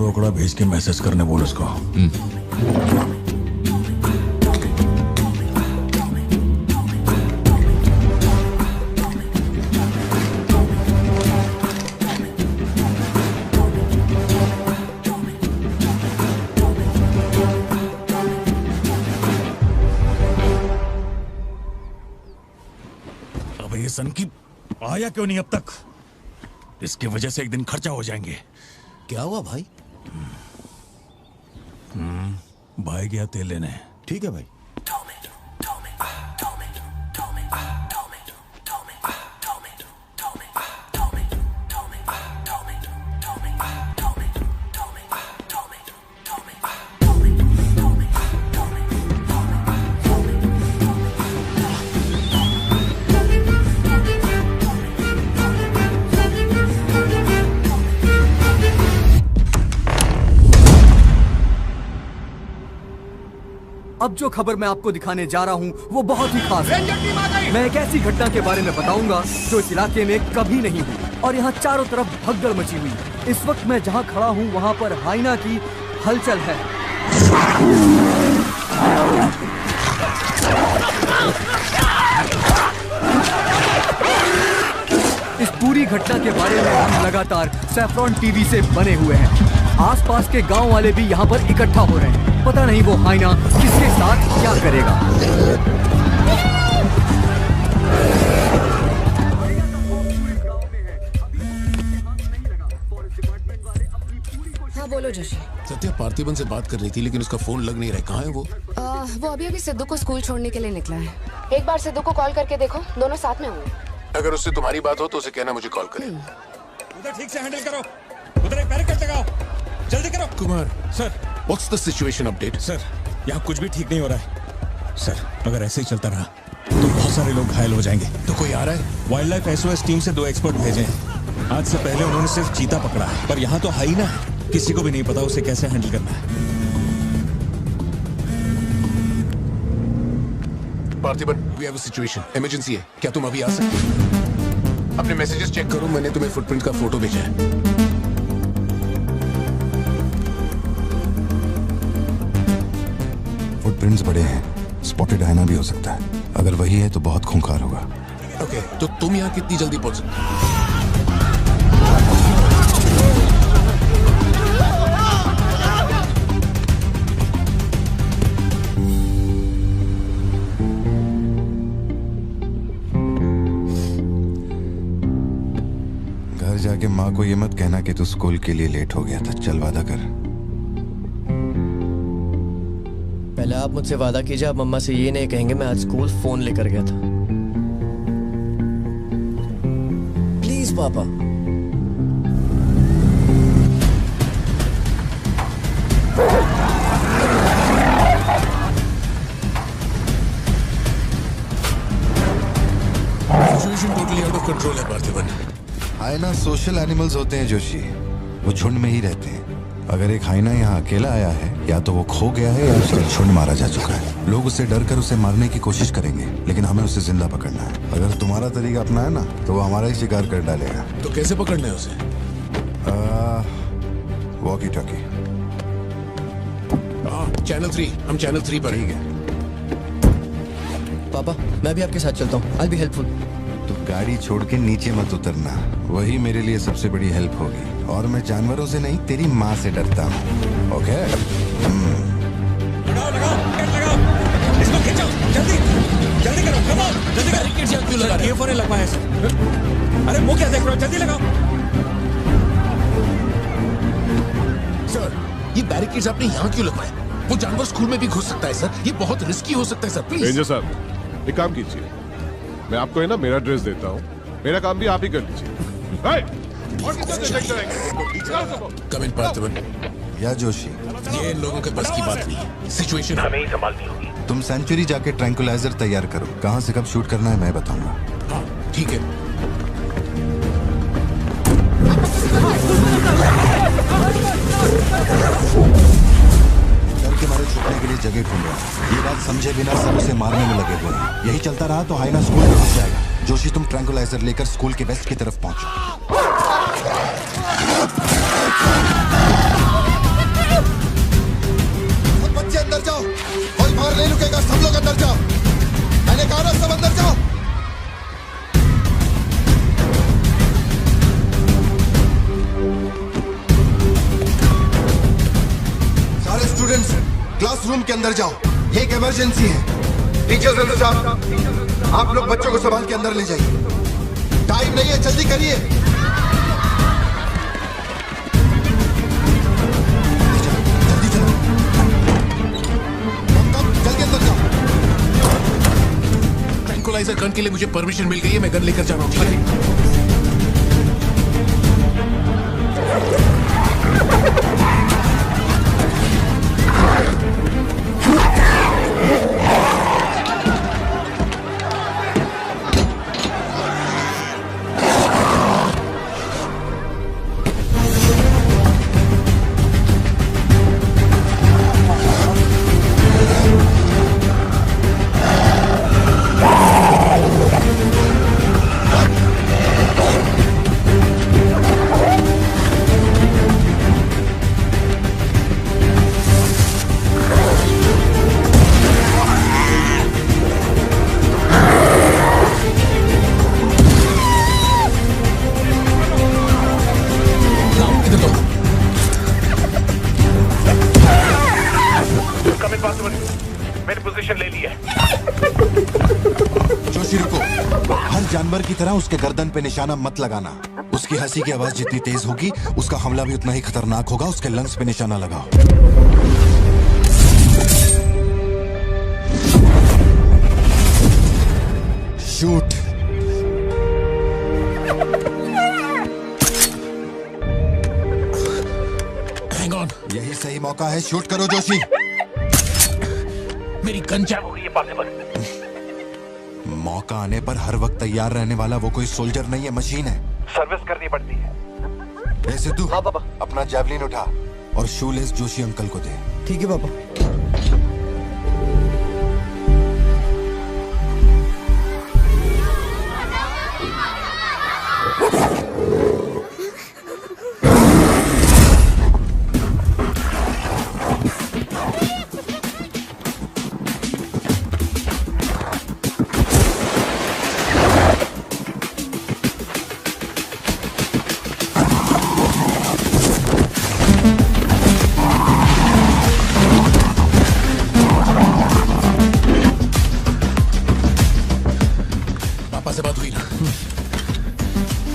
रोकड़ा भेज के मैसेज करने बोल उसको। अब ये सन की आया क्यों नहीं अब तक? इसकी वजह से एक दिन खर्चा हो जाएंगे। क्या हुआ भाई? भाई गया तेल लेने। ठीक है भाई। अब जो खबर मैं आपको दिखाने जा रहा हूँ वो बहुत ही खास है। मैं एक ऐसी घटना के बारे में बताऊंगा जो इस इलाके में कभी नहीं हुई और यहाँ चारों तरफ भगदड़ मची हुई। इस वक्त मैं जहाँ खड़ा हूँ वहाँ पर हाइना की हलचल है। इस पूरी घटना के बारे में हम लगातार सैफ्रॉन टीवी से बने हुए हैं। आसपास के गांव वाले भी यहाँ पर इकट्ठा हो रहे हैं। पता नहीं वो हाइना किसके साथ क्या करेगा। हाँ बोलो जोशी। सत्या पार्थिबन से बात कर रही थी लेकिन उसका फोन लग नहीं रहा है। कहाँ है वो? वो अभी सिद्धू को स्कूल छोड़ने के लिए निकला है। एक बार सिद्धू को कॉल करके देखो, दोनों साथ में होंगे। अगर उससे तुम्हारी बात हो तो उसे कहना मुझे कॉल करे। उधर ठीक से हैंडल करो, उधर एक बैरिकेड लगाओ, जल्दी करो। Kumar sir, what's the situation update? Sir, यहाँ कुछ भी ठीक नहीं हो रहा है। सर, अगर ऐसे ही चलता रहा तो बहुत सारे लोग घायल हो जाएंगे। तो कोई आ रहा है? वाइल्ड लाइफ एसओएस टीम से 2 एक्सपर्ट भेजे हैं। आज से पहले उन्होंने सिर्फ चीता पकड़ा है, पर यहाँ तो हाइना है। किसी को भी नहीं पता उसे कैसे हैंडल करना है। Parthiban, we have a situation, emergency है। क्या तुम अभी आ सकते? अपने मैसेजेस चेक करो, मैंने तुम्हें फुटप्रिंट का फोटो भेजा है। फुटप्रिंट्स बड़े हैं, स्पॉटेड हाइना भी हो सकता है। अगर वही है तो बहुत खूंखार होगा। ओके, तो तुम यहाँ कितनी जल्दी पहुंच सकते? घर जाके माँ को ये मत कहना कि तू स्कूल के लिए लेट हो गया था। चल वादा कर। पहले आप मुझसे वादा कीजिए, आप मम्मा से ये नहीं कहेंगे मैं आज स्कूल फोन लेकर गया था। प्लीज पापा। Situation totally out of control है पार्थिबन। हाइना सोशल एनिमल्स होते हैं जोशी, वो झुंड में ही रहते हैं। अगर एक हाइना यहाँ अकेला आया है, या तो वो खो गया है या उसका झुंड मारा जा चुका है। लोग उससे डर कर उसे मारने की कोशिश करेंगे, लेकिन हमें उसे जिंदा पकड़ना है। अगर तुम्हारा तरीका अपना है ना, तो वो हमारा ही शिकार कर डालेगा। तो कैसे पकड़ना है उसे? Walkie talkie. चैनल 3, हम चैनल 3 पर। ठीक है पापा, मैं भी आपके साथ चलता हूँ। I'll be helpful। तो गाड़ी छोड़ के नीचे मत उतरना, वही मेरे लिए सबसे बड़ी हेल्प होगी। और मैं जानवरों से नहीं, तेरी माँ से डरता हूँ। ओके? लगाओ, लगाओ, इसको खींचो, जल्दी, जल्दी करो, कम ऑन, जल्दी करो। बैरिकेड्स यहाँ क्यों लगा रहे हो? ये फोन लगवाया सर। अरे वो क्या देख रहे हो, जल्दी लगाओ। सर, ये बैरिकेड्स आपने यहाँ क्यों लगवाए? वो जानवर स्कूल में भी घुस सकता है सर। ये बहुत रिस्की हो सकता है सर, प्लीज। रेंजर साहब, एक काम कीजिए, मैं आपको है ना मेरा ड्रेस देता हूँ, मेरा काम भी आप ही कर लीजिए। और कितना देर तक करेंगे? कम इन पार्थिबन। या जोशी, ये इन लोगों के बस की बात नहीं है। सिचुएशन हमें ही संभालनी होगी। तुम सेंचुरी जाके ट्रैंकुलाइजर तैयार करो। कहाँ से कब शूट करना है मैं बताऊंगा। हाँ, ठीक है। जगह ढूंढ रहा है। ये बात समझे बिना सब उसे मारने में लगे हुए हैं। यही चलता रहा तो हाइना स्कूल में घुस जाएगा। जोशी, तुम ट्रैंकुलाइजर लेकर स्कूल के वेस्ट की तरफ पहुंचो। बच्चे अंदर जाओ, कोई बाहर नहीं रुकेगा, सब लोग अंदर जाओ। मैंने कहा ना, सब अंदर जाओ। सारे स्टूडेंट्स क्लासरूम के अंदर जाओ, ये एक इमरजेंसी है। टीचर्स अंदर जाओ, आप लोग बच्चों को संभाल के अंदर ले जाइए। टाइम नहीं है, जल्दी करिए। जल्दी चलो, जल्दी अंदर जाओ। ट्रैंकुलाइजर गन के लिए मुझे परमिशन मिल गई है, मैं गन लेकर जा रहा हूँ, ठीक है? जानवर की तरह उसके गर्दन पे निशाना मत लगाना। उसकी हंसी की आवाज जितनी तेज होगी, उसका हमला भी उतना ही खतरनाक होगा। उसके लंग्स पे निशाना लगाओ। शूट। हैंग ऑन, यही सही मौका है, शूट करो जोशी। मेरी गन जैम हो गई है, पॉसिबल। मौका आने पर हर वक्त तैयार रहने वाला वो कोई सोल्जर नहीं है, मशीन है। सर्विस करनी पड़ती है। ए सिद्धू, हाँ पापा। अपना जैवलिन उठा और शूलेस जोशी अंकल को दे। ठीक है पापा। पापा से बात हुई ना?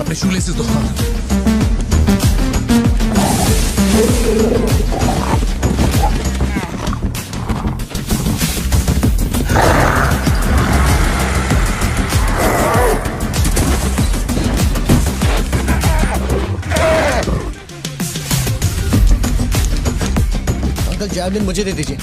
अपने शूलेसेस दो। अंकल जैवलिन मुझे दे दीजिए।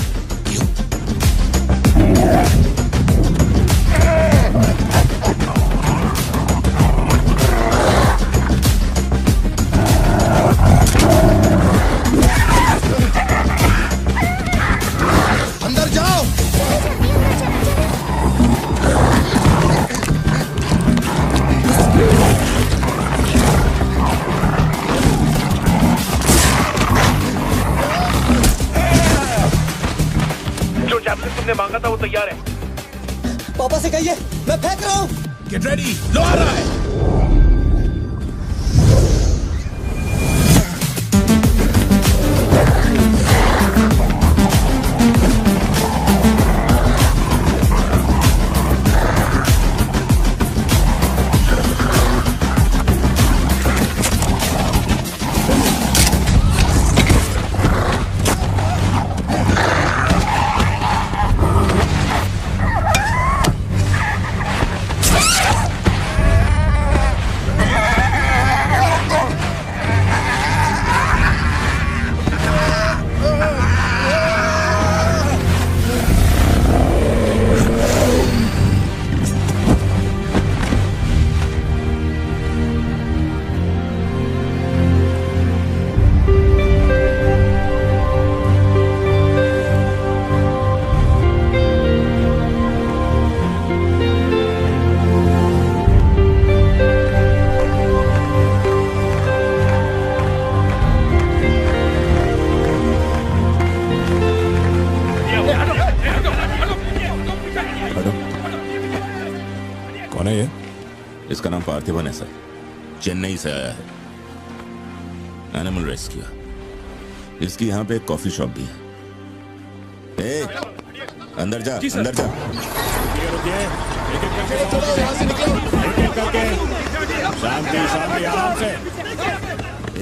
अंदर जाओ। जो जैवलिन तुमने मांगा था वो तैयार है। पापा से कहिए मैं फेंक रहा हूँ। गेट रेडी, लो आ रहा है। इसका नाम पार्थिवन है सर, चेन्नई से आया है, एनिमल रेस्क्यू। इसकी यहाँ पे एक कॉफी शॉप भी है। ए, अंदर जा, अंदर जा। शांति शांति, आराम से।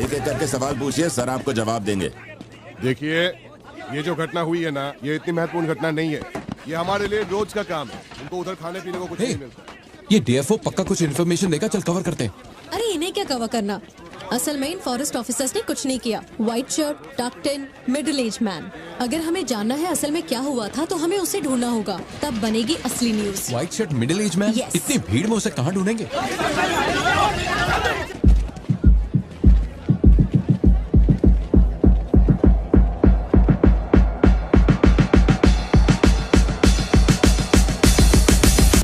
एक एक करके सवाल पूछिए, सर आपको जवाब देंगे। देखिए, ये जो घटना हुई है ना, ये इतनी महत्वपूर्ण घटना नहीं है। ये हमारे लिए रोज का काम है। उनको उधर खाने पीने को कुछ नहीं मिलता। ये डीएफओ पक्का कुछ इन्फॉर्मेशन देगा, चल कवर करते हैं। अरे इन्हें क्या कवर करना, असल में इन फॉरेस्ट ऑफिसर्स ने कुछ नहीं किया। व्हाइट शर्ट, टक्ड इन, मिडिल एज मैन। अगर हमें जानना है असल में क्या हुआ था तो हमें उसे ढूंढना होगा, तब बनेगी असली news. White shirt, middle age man, इतनी भीड़ में उसे कहाँ ढूंढेंगे?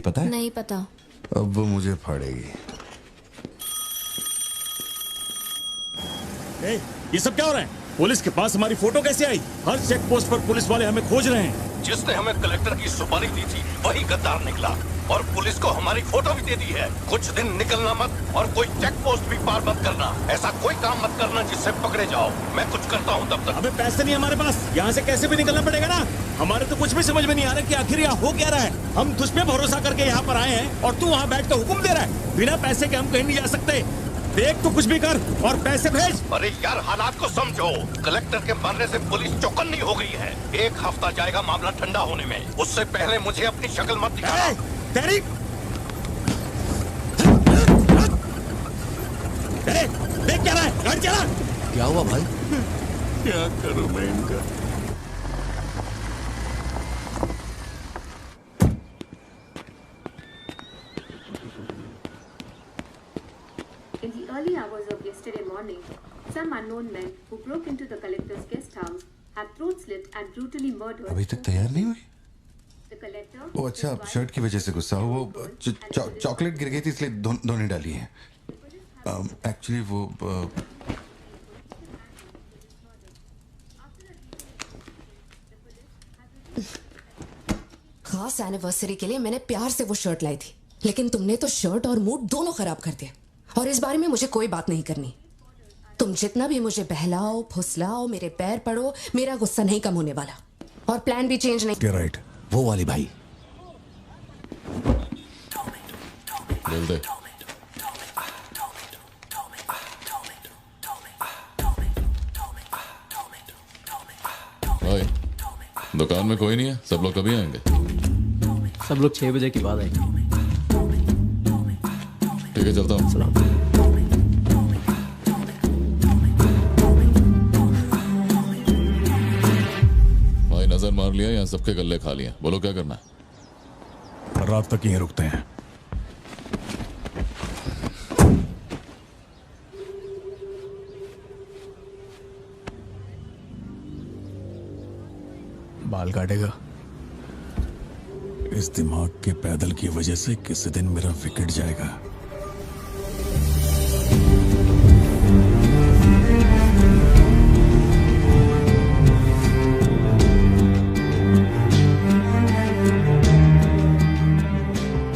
पता है? नहीं पता। अब वो मुझे फाड़ेगी। ये सब क्या हो रहा है? पुलिस के पास हमारी फोटो कैसे आई? हर चेक पोस्ट पर पुलिस वाले हमें खोज रहे हैं। जिसने हमें कलेक्टर की सुपारी दी थी वही गद्दार निकला और पुलिस को हमारी फोटो भी दे दी है। कुछ दिन निकलना मत और कोई चेक पोस्ट भी पार मत करना। ऐसा कोई काम मत करना जिससे पकड़े जाओ। मैं कुछ करता हूँ तब तक। अबे पैसे नहीं हमारे पास, यहाँ से कैसे भी निकलना पड़ेगा ना। हमारे तो कुछ भी समझ में नहीं आ रहा कि आखिर यहाँ हो क्या रहा है। हम तुझ पे भरोसा करके यहाँ पर आए हैं और तू वहाँ बैठ कर हुक्म दे रहा है। बिना पैसे के हम कहीं नहीं जा सकते। देख तो कुछ भी कर और पैसे भेज। अरे यार, हालात को समझो। कलेक्टर के मरने से पुलिस चौकन्नी हो गई है। 1 हफ्ता जाएगा मामला ठंडा होने में। उससे पहले मुझे अपनी शक्ल मत दिखाना। तेरी देख क्या रहा है? गाड़ी चला। क्या हुआ भाई? क्या करूं मैं इनका? In the early hours of yesterday morning, some unknown men who broke into the collector's guest house have throat slit and brutally murdered. अभी तक तैयार नहीं हुई? The collector. ओ अच्छा, शर्ट की वजह से गुस्सा हो। वो चॉकलेट गिर गई थी इसलिए धोने डाली है। एक्चुअली वो खास एनिवर्सरी के लिए मैंने प्यार से वो शर्ट लाई थी, लेकिन तुमने तो शर्ट और मूड दोनों खराब कर दिए। और इस बारे में मुझे कोई बात नहीं करनी। तुम जितना भी मुझे बहलाओ फुसलाओ, मेरे पैर पड़ो, मेरा गुस्सा नहीं कम होने वाला। और प्लान भी चेंज नहीं। राइट, वो वाली भाई। बोल दे। ओए, दुकान में कोई नहीं है? सब लोग कभी आएंगे? सब लोग 6 बजे के बाद आएंगे। ठीक है, चलता हूँ। सलाम। भाई नजर मार लिया, यहाँ सबके गल्ले खा लिया। बोलो क्या करना है? रात तक यहीं रुकते हैं। बाल काटेगा? इस दिमाग के पैदल की वजह से किसी दिन मेरा विकेट जाएगा।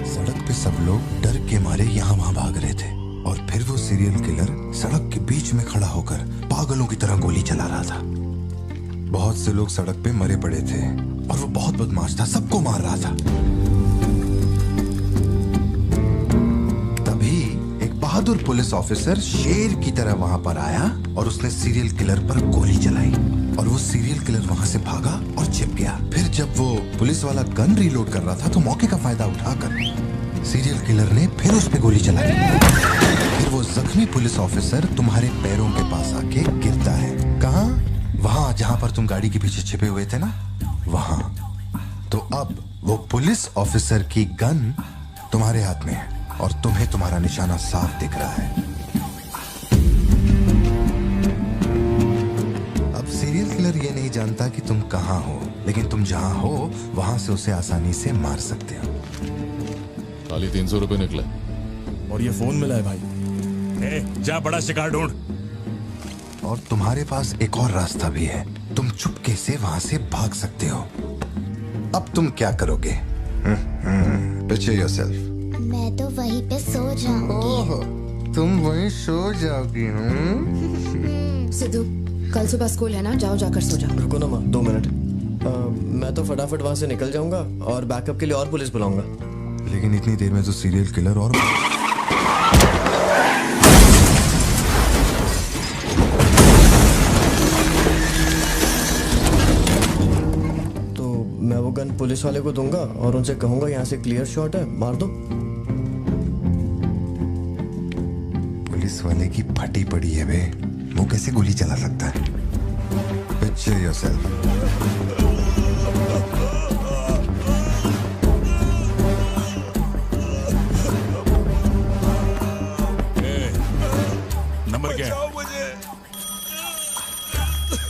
सड़क पे सब लोग डर के मारे यहाँ वहाँ भाग रहे थे और फिर वो सीरियल किलर सड़क के बीच में खड़ा होकर पागलों की तरह गोली चला रहा था। बहुत से लोग सड़क पे मरे पड़े थे और वो बहुत बदमाश था, सबको मार रहा था। तभी एक बहादुर पुलिस ऑफिसर शेर की तरह वहां पर आया और उसने सीरियल किलर पर गोली चलाई और वो सीरियल किलर वहां से भागा और छिप गया। फिर जब वो पुलिस वाला गन रीलोड कर रहा था तो मौके का फायदा उठाकर सीरियल किलर ने फिर उस पे गोली चलाई। फिर वो जख्मी पुलिस ऑफिसर तुम्हारे पैरों के पास आके गिरता है। कहाँ? वहां जहां पर तुम गाड़ी के पीछे छिपे हुए थे ना, वहां। तो अब वो पुलिस ऑफिसर की गन तुम्हारे हाथ में है और तुम्हें तुम्हारा निशाना साफ दिख रहा है। अब सीरियल किलर ये नहीं जानता कि तुम कहां हो, लेकिन तुम जहां हो वहां से उसे आसानी से मार सकते हो। खाली 300 रुपए निकले और ये फोन मिला है भाई। जा बड़ा शिकार ढूंढ। और तुम्हारे पास एक और रास्ता भी है, तुम चुपके से वहां से भाग सकते हो। अब तुम क्या करोगे? Picture yourself. मैं मैं तो वहीं पे सो जाऊंगी। तुम वहीं सो जाओगी? सिद्धू, कल सुबह स्कूल है ना, जाओ जाकर सो जाओ। रुको ना माँ, 2 मिनट। मैं तो फटाफट वहाँ से निकल जाऊंगा और बैकअप के लिए और पुलिस बुलाऊंगा। लेकिन इतनी देर में तो सीरियल किलर और मैं वो गन पुलिस वाले को दूंगा और उनसे कहूंगा यहाँ से क्लियर शॉट है, मार दो। पुलिस वाले की फटी पड़ी है बे, वो कैसे गोली चला सकता है? Picture yourself. नंबर क्या है? मुझे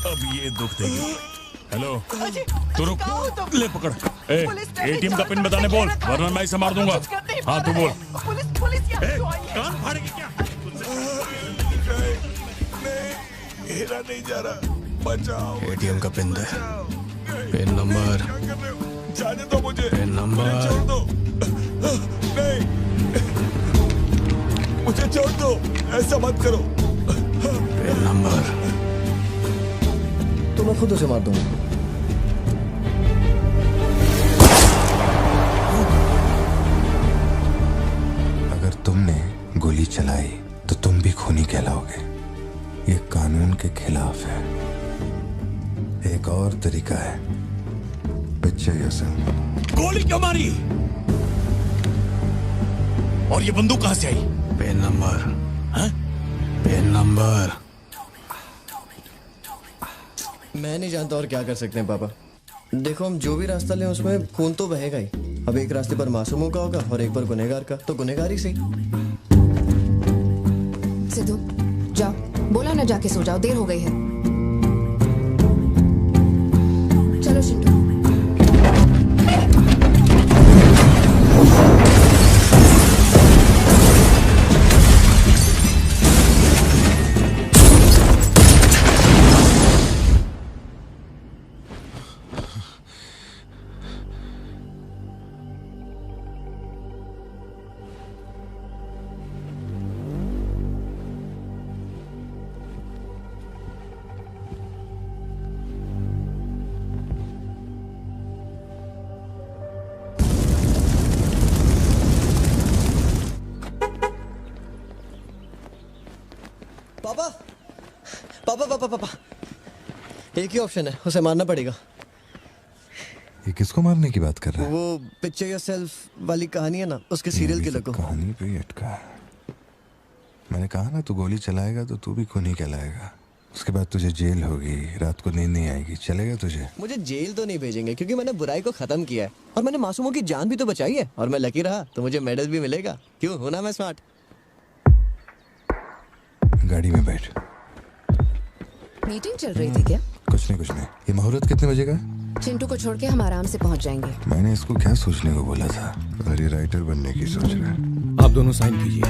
अब ये दुख देगी। हेलो, तू रुक, ले पकड़। एटीएम का पिन बताने बोल, वरना मैं इसे मार दूंगा। हाँ तू बोल। कान फाड़ेगी क्या? हिला नहीं जा रहा, बचाओ। एटीएम का पिन दे, पिन नंबर। जाने दो मुझे, पिन नंबर। छोड़ दो, नहीं, मुझे छोड़ दो, ऐसा मत करो। पिन नंबर तो मैं खुद उसे मार दूंगा। अगर तुमने गोली चलाई तो तुम भी खूनी कहलाओगे। ये कानून के खिलाफ है। एक और तरीका है। Picture yourself. गोली क्यों मारी? और ये बंदूक कहां से आई? Pin number. हाँ? Pin number. मैं नहीं जानता और क्या कर सकते हैं पापा। देखो, हम जो भी रास्ता लें उसमें खून तो बहेगा ही। अब एक रास्ते पर मासूमों का होगा और एक पर गुनहगार का, तो गुनहगार ही सही। सिद्धू, जाओ, बोला ना जाके सो जाओ, देर हो गई है। चलो चिंटू। पापा पापा पापा पापा, एक ही ऑप्शन है, उसे मारना पड़ेगा। ये किसको मारने की बात कर रहा है? वो पिक्चर योरसेल्फ वाली कहानी है ना, उसके सीरियल किलर को। कहानी पे ही अटका है। मैंने कहा ना, तू गोली चलाएगा तो तू भी खूनी कहलाएगा। उसके बाद तुझे जेल होगी, रात को नींद नहीं आएगी। चलेगा तुझे? मुझे जेल तो नहीं भेजेंगे क्योंकि मैंने बुराई को खत्म किया है और मैंने मासूमों की जान भी तो बचाई है। और मैं लकी रहा तो मुझे मेडल भी मिलेगा। क्यों, हूं ना मैं स्मार्ट? गाड़ी में बैठ। मीटिंग चल रही थी क्या? कुछ नहीं। ये मुहूर्त कितने बजे का? चिंटू को छोड़ के हम आराम से पहुंच जाएंगे। मैंने इसको क्या सोचने को बोला था? और ये राइटर बनने की सोच रहा है। आप दोनों साइन कीजिए।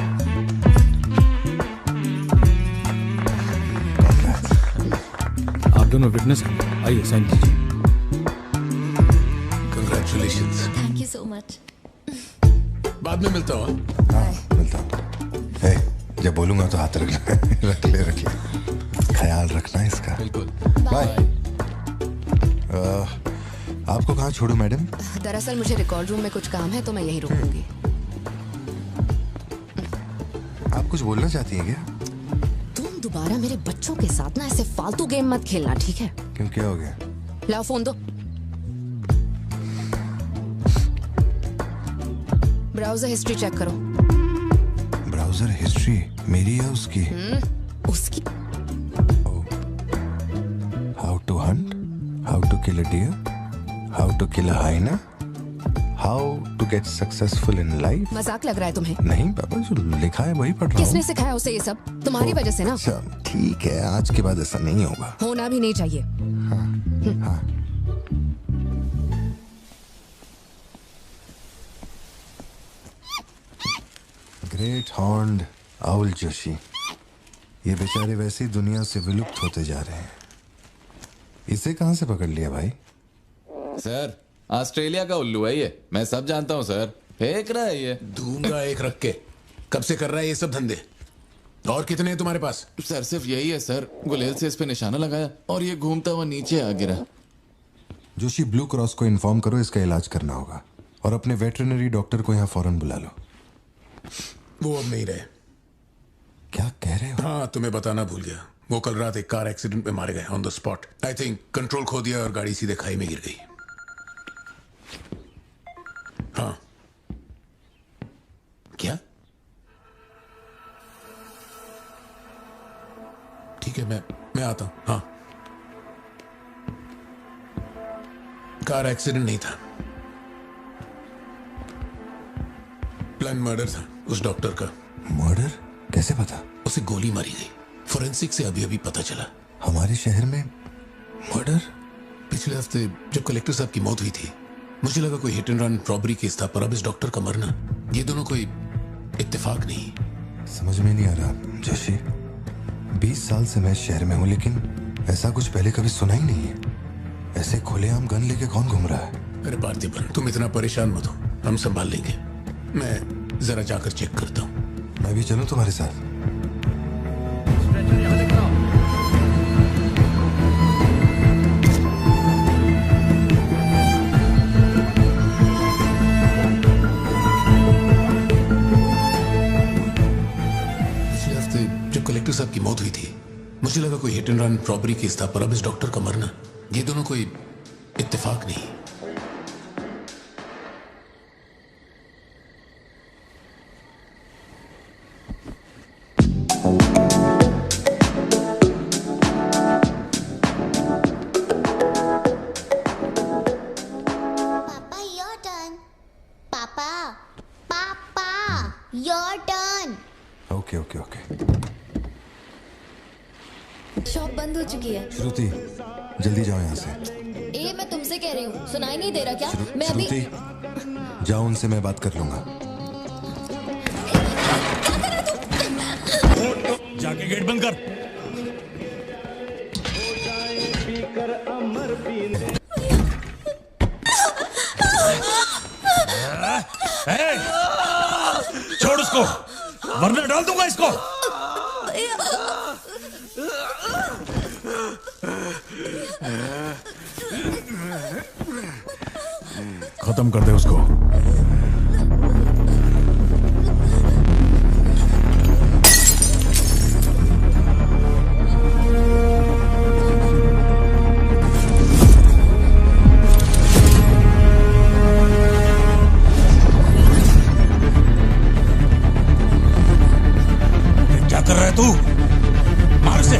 आप दोनों विटनेस हैं, आइए साइन कीजिए। Congratulations. Thank you so much. बाद में मिलता हूँ। हाँ, मिलता हूँ। हे, जब बोलूंगा तो हाथ रख ले। ख्याल रखना इसका। बिल्कुल। बाय। आपको कहाँ छोड़ूं मैडम? दरअसल मुझे रिकॉर्ड रूम में कुछ काम है तो मैं यहीं रुकूंगी। आप कुछ बोलना चाहती हैं क्या? तुम दोबारा मेरे बच्चों के साथ ना ऐसे फालतू गेम मत खेलना, ठीक है? क्यों, क्या हो गया? लाओ फोन दो। ब्राउजर हिस्ट्री चेक करो। ब्राउजर हिस्ट्री मेरी या उसकी? उसकी। How to hunt, how to kill a deer, how to kill a hyena, how to get successful in life. मजाक लग रहा है तुम्हें? नहीं पापा, जो लिखा है वही पढ़ रहा हूँ। किसने सिखाया उसे ये सब? तुम्हारी वजह से ना। अच्छा ठीक है, आज के बाद ऐसा नहीं होगा। होना भी नहीं चाहिए। हाँ। ग्रेट हॉर्न्ड आउल जोशी, ये बेचारे वैसी दुनिया से विलुप्त होते जा रहे हैं। इसे कहां से पकड़ लिया भाई? सर, ऑस्ट्रेलिया का उल्लू है ये, मैं सब जानता हूं सर। फेंक रहा है ये। दूंगा एक रख के। कब से कर रहा है ये सब धंधे? और कितने हैं तुम्हारे पास? सर सिर्फ यही है सर। गुलेल से इस पे निशाना लगाया और ये घूमता हुआ नीचे आ गिरा। जोशी, ब्लू क्रॉस को इन्फॉर्म करो, इसका इलाज करना होगा। और अपने वेटरनरी डॉक्टर को यहाँ फौरन बुला लो। वो अब नहीं रहे। क्या कह रहे हो? हाँ, तुम्हें बताना भूल गया। वो कल रात एक कार एक्सीडेंट में मारे गए on the spot. I think control खो दिया और गाड़ी सीधे खाई में गिर गई। हाँ। क्या? ठीक है, मैं आता हूं। हाँ। कार एक्सीडेंट नहीं था, प्लान मर्डर था उस डॉक्टर का। मर्डर? कैसे पता? उसे गोली मारी गई। फोरेंसिक से अभी अभी पता चला। हमारे शहर में मर्डर? पिछले हफ्ते जब कलेक्टर साहब की मौत हुई थी, मुझे लगा कोई hit and run robbery case था, पर अब इस डॉक्टर का मरना, ये दोनों कोई इत्तेफाक नहीं। समझ में नहीं आ रहा जोशी। 20 साल से मैं शहर में हूँ, लेकिन ऐसा कुछ पहले कभी सुना ही नहीं है। ऐसे खुलेआम गन लेके कौन घूम रहा है? अरे पार्थिबन, तुम इतना परेशान मत हो, हम संभाल लेंगे। मैं जरा जाकर चेक करता हूँ। मैं भी चलूं तुम्हारे साथ? कलेक्टर साहब की मौत हुई थी, मुझे लगा कोई hit and run robbery case था, पर अब इस डॉक्टर का मरना, ये दोनों कोई इत्तेफाक नहीं। पापा योर टर्न। पापा पापा your turn. Okay okay okay. Shop बंद हो चुकी है। श्रुति, जल्दी जाओ यहाँ से। ए, मैं तुमसे कह रही हूँ, सुनाई नहीं दे रहा क्या? मैं अभी श्रुति, जाओ, उनसे मैं बात कर लूंगा। जाके गेट बंद कर। छोड़ उसको, वरना डाल दूंगा इसको। खत्म कर दे उसको। क्या कर रहा है तू? मार से।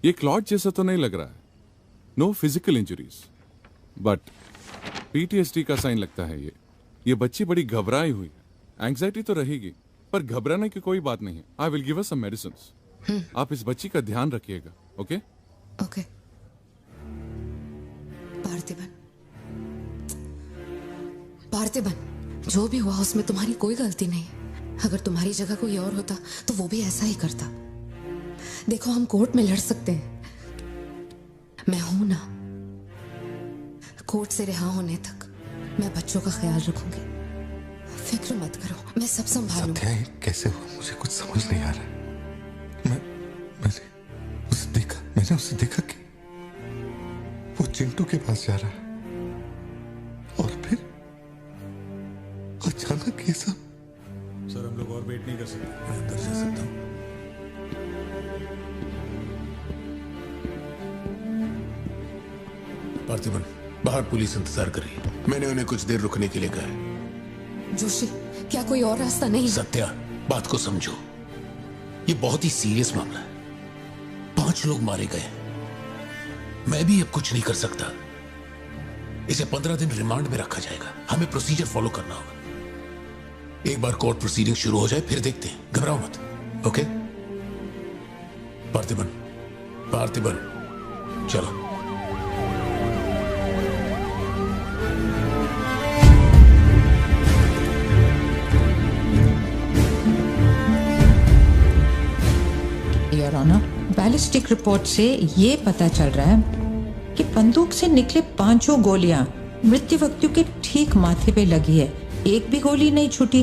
ये क्लॉट जैसा तो नहीं लग रहा है। No physical injuries, but PTSD का साइन लगता है ये बच्ची बड़ी घबराई हुई है। एंग्जाइटी तो रहेगी, पर घबराने की कोई बात नहीं है। I will give her some medicine. आप इस बच्ची का ध्यान रखिएगा, ओके? ओके। पार्थिबन, जो भी हुआ उसमें तुम्हारी कोई गलती नहीं। अगर तुम्हारी जगह कोई और होता तो वो भी ऐसा ही करता। देखो, हम कोर्ट में लड़ सकते हैं, मैं हूं ना। कोर्ट से रिहा होने तक मैं बच्चों का ख्याल रखूंगी। फिक्र मत करो, मैं सब संभालूंगी। कैसे हुआ मुझे कुछ समझ नहीं आ रहा। मैंने उसे देखा कि वो चिंटू के पास जा रहा है और फिर अचानक ये सब। सर, हम लोग और वेट नहीं कर सकते। मैं अंदर जा सकता हूँ? पार्थिबन, बाहर पुलिस इंतजार कर रही है। मैंने उन्हें कुछ देर रुकने के लिए कहा है। जोशी, क्या कोई और रास्ता नहीं? सत्या, बात को समझो। ये बहुत ही सीरियस मामला है। 5 लोग मारे गए। मैं भी अब कुछ नहीं कर सकता। इसे 15 दिन रिमांड में रखा जाएगा। हमें प्रोसीजर फॉलो करना होगा। एक बार कोर्ट प्रोसीडिंग शुरू हो जाए फिर देखते हैं। घबराओ मत, ओके? पार्थिबन, चलो। योर ऑनर, बैलिस्टिक रिपोर्ट से ये पता चल रहा है कि बंदूक से निकले 5 गोलियां मृत्यु व्यक्ति के ठीक माथे पे लगी है। एक भी गोली नहीं छूटी।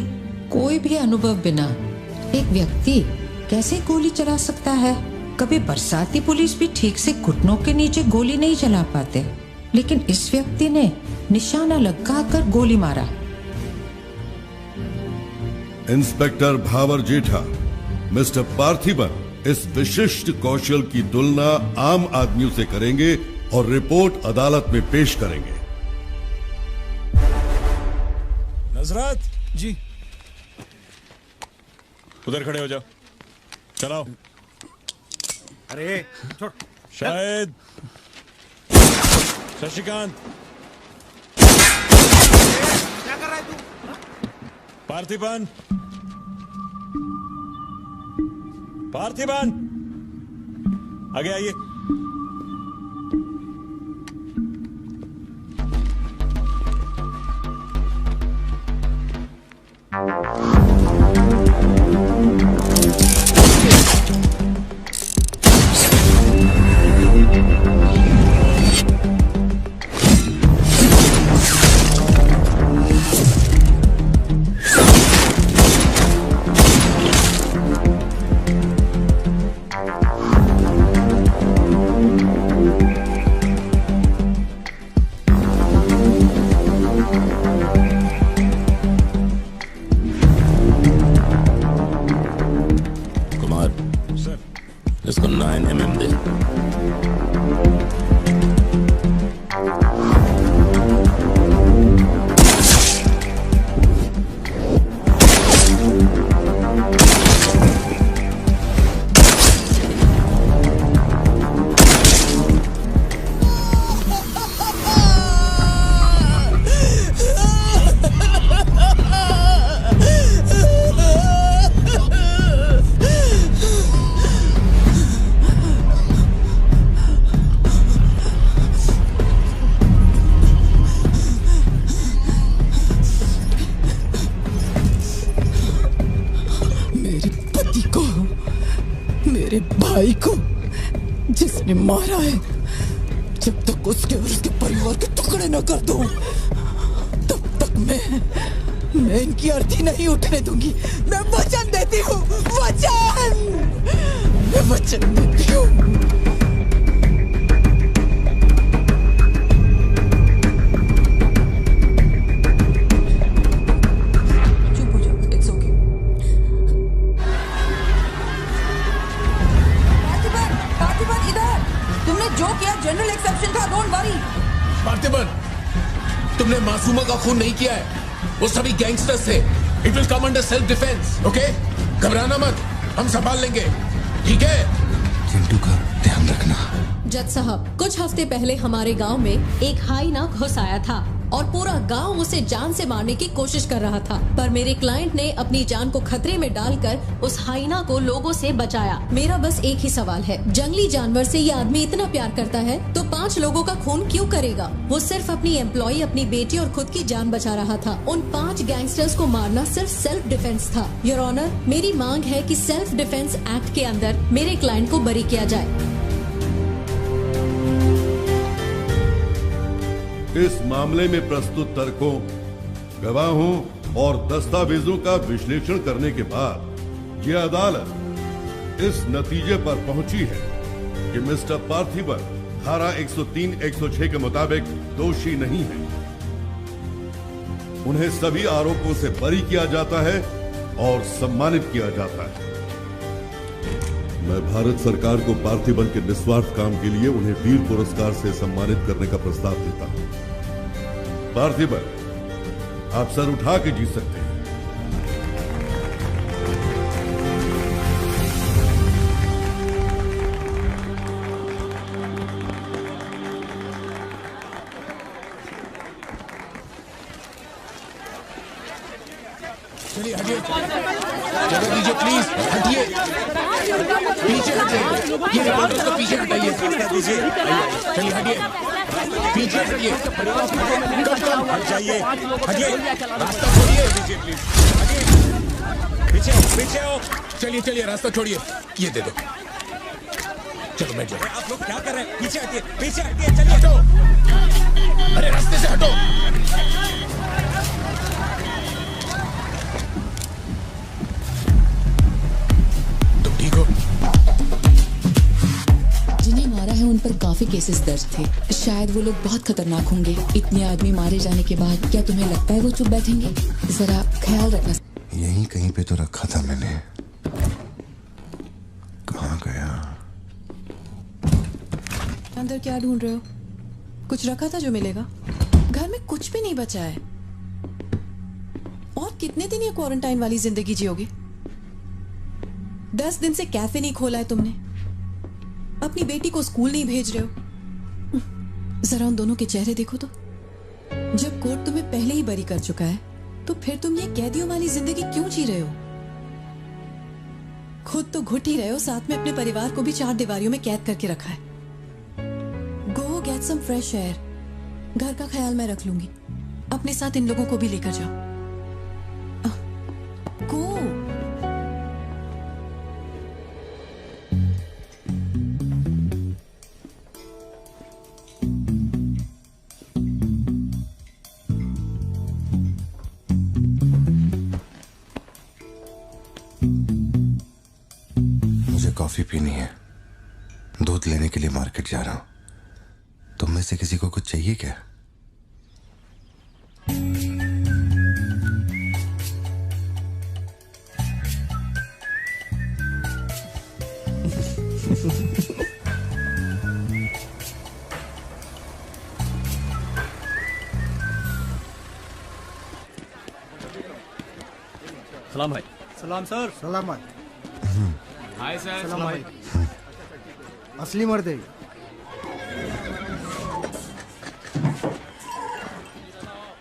कोई भी अनुभव बिना एक व्यक्ति कैसे गोली चला सकता है? कभी बरसाती पुलिस भी ठीक से घुटनों के नीचे गोली नहीं चला पाते, लेकिन इस व्यक्ति ने निशाना लगाकर गोली मारा। इंस्पेक्टर भावर जेठा, मिस्टर पार्थिबन इस विशिष्ट कौशल की तुलना आम आदमियों से करेंगे और रिपोर्ट अदालत में पेश करेंगे। नजरत जी, उधर खड़े हो जाओ। चलाओ। अरे शायद शशिकांत, क्या कर रहा है तू? पार्थिबन, आगे आइए। इसको 9 mm दे। मेरे भाई को जिसने मारा है, जब तक उसके और उसके परिवार के टुकड़े न कर दूं, तब तक मैं इनकी अर्थी नहीं उठने दूंगी। मैं वचन देती हूँ, मैं वचन देती हूँ। जनरल एक्सेप्शन था, डोंट वरी। पार्थिबन, तुमने मासूमा का खून नहीं किया है। वो सभी गैंगस्टर्स थे। It will come under self defence, okay? घबराना मत, हम संभाल लेंगे, ठीक है? चिंटू का ध्यान रखना। जज साहब, कुछ हफ्ते पहले हमारे गांव में एक हाइना घुस आया था और पूरा गांव उसे जान से मारने की कोशिश कर रहा था, पर मेरे क्लाइंट ने अपनी जान को खतरे में डालकर उस हाइना को लोगों से बचाया। मेरा बस एक ही सवाल है, जंगली जानवर से ये आदमी इतना प्यार करता है तो 5 लोगों का खून क्यों करेगा? वो सिर्फ अपनी एम्प्लॉय, अपनी बेटी और खुद की जान बचा रहा था। उन 5 गैंगस्टर्स को मारना सिर्फ सेल्फ डिफेंस था। योर ऑनर, मेरी मांग है कि सेल्फ डिफेंस एक्ट के अंदर मेरे क्लाइंट को बरी किया जाए। इस मामले में प्रस्तुत तर्कों, गवाहों और दस्तावेजों का विश्लेषण करने के बाद यह अदालत इस नतीजे पर पहुंची है कि मिस्टर पार्थिबन धारा 103-106 के मुताबिक दोषी नहीं है। उन्हें सभी आरोपों से बरी किया जाता है और सम्मानित किया जाता है। मैं भारत सरकार को पार्थिबन के निस्वार्थ काम के लिए उन्हें वीर पुरस्कार से सम्मानित करने का प्रस्ताव देता हूं। पार्थिबन, आप सर उठा के जीत सकते हैं। चलिए हटिए, जगह दीजिए प्लीज, हटिए, पीछे हटिए, ये रिपोर्टर्स को पीछे हटाइए, चलिए हटिए, पीछे हटिए, हट जाइए, हटिए, रास्ता छोड़िए, दीजिए प्लीज, हटिए, पीछे आओ, चलिए चलिए रास्ता छोड़िए, ये दे दो, चलो बैठ जाओ। आप लोग क्या कर रहे हैं? पीछे हटिए, चलिए हटो, अरे रास्ते से हटो। ठीक हो? जिन्हें मारा है उन पर काफी केसेस दर्ज थे। शायद वो लोग बहुत खतरनाक होंगे। इतने आदमी मारे जाने के बाद क्या तुम्हें लगता है वो चुप बैठेंगे? जरा ख्याल रखना। यहीं कहीं पे तो रखा था मैंने, कहाँ गया? अंदर क्या ढूंढ रहे हो? कुछ रखा था जो मिलेगा? घर में कुछ भी नहीं बचा है। और कितने दिन ये क्वारंटाइन वाली जिंदगी जियोगी? 10 दिन से कैफे नहीं खोला है तुमने, अपनी बेटी को स्कूल नहीं भेज रहे हो। जरा उन दोनों के चेहरे देखो तो। जब कोर्ट तुम्हें पहले ही बरी कर चुका है तो फिर तुम ये कैदियों वाली जिंदगी क्यों जी रहे हो? खुद तो घुट ही रहे हो, साथ में अपने परिवार को भी 4 दीवारियों में कैद करके रखा है। Go get some fresh air. घर का ख्याल मैं रख लूंगी। अपने साथ इन लोगों को भी लेकर जाओ। गो। कॉफी पीनी है, दूध लेने के लिए मार्केट जा रहा हूं। तुम में से किसी को कुछ चाहिए क्या? सलाम भाई। सलाम सर। सलाम भाई। Hi sir. सलाम भाई। असली मर्द है।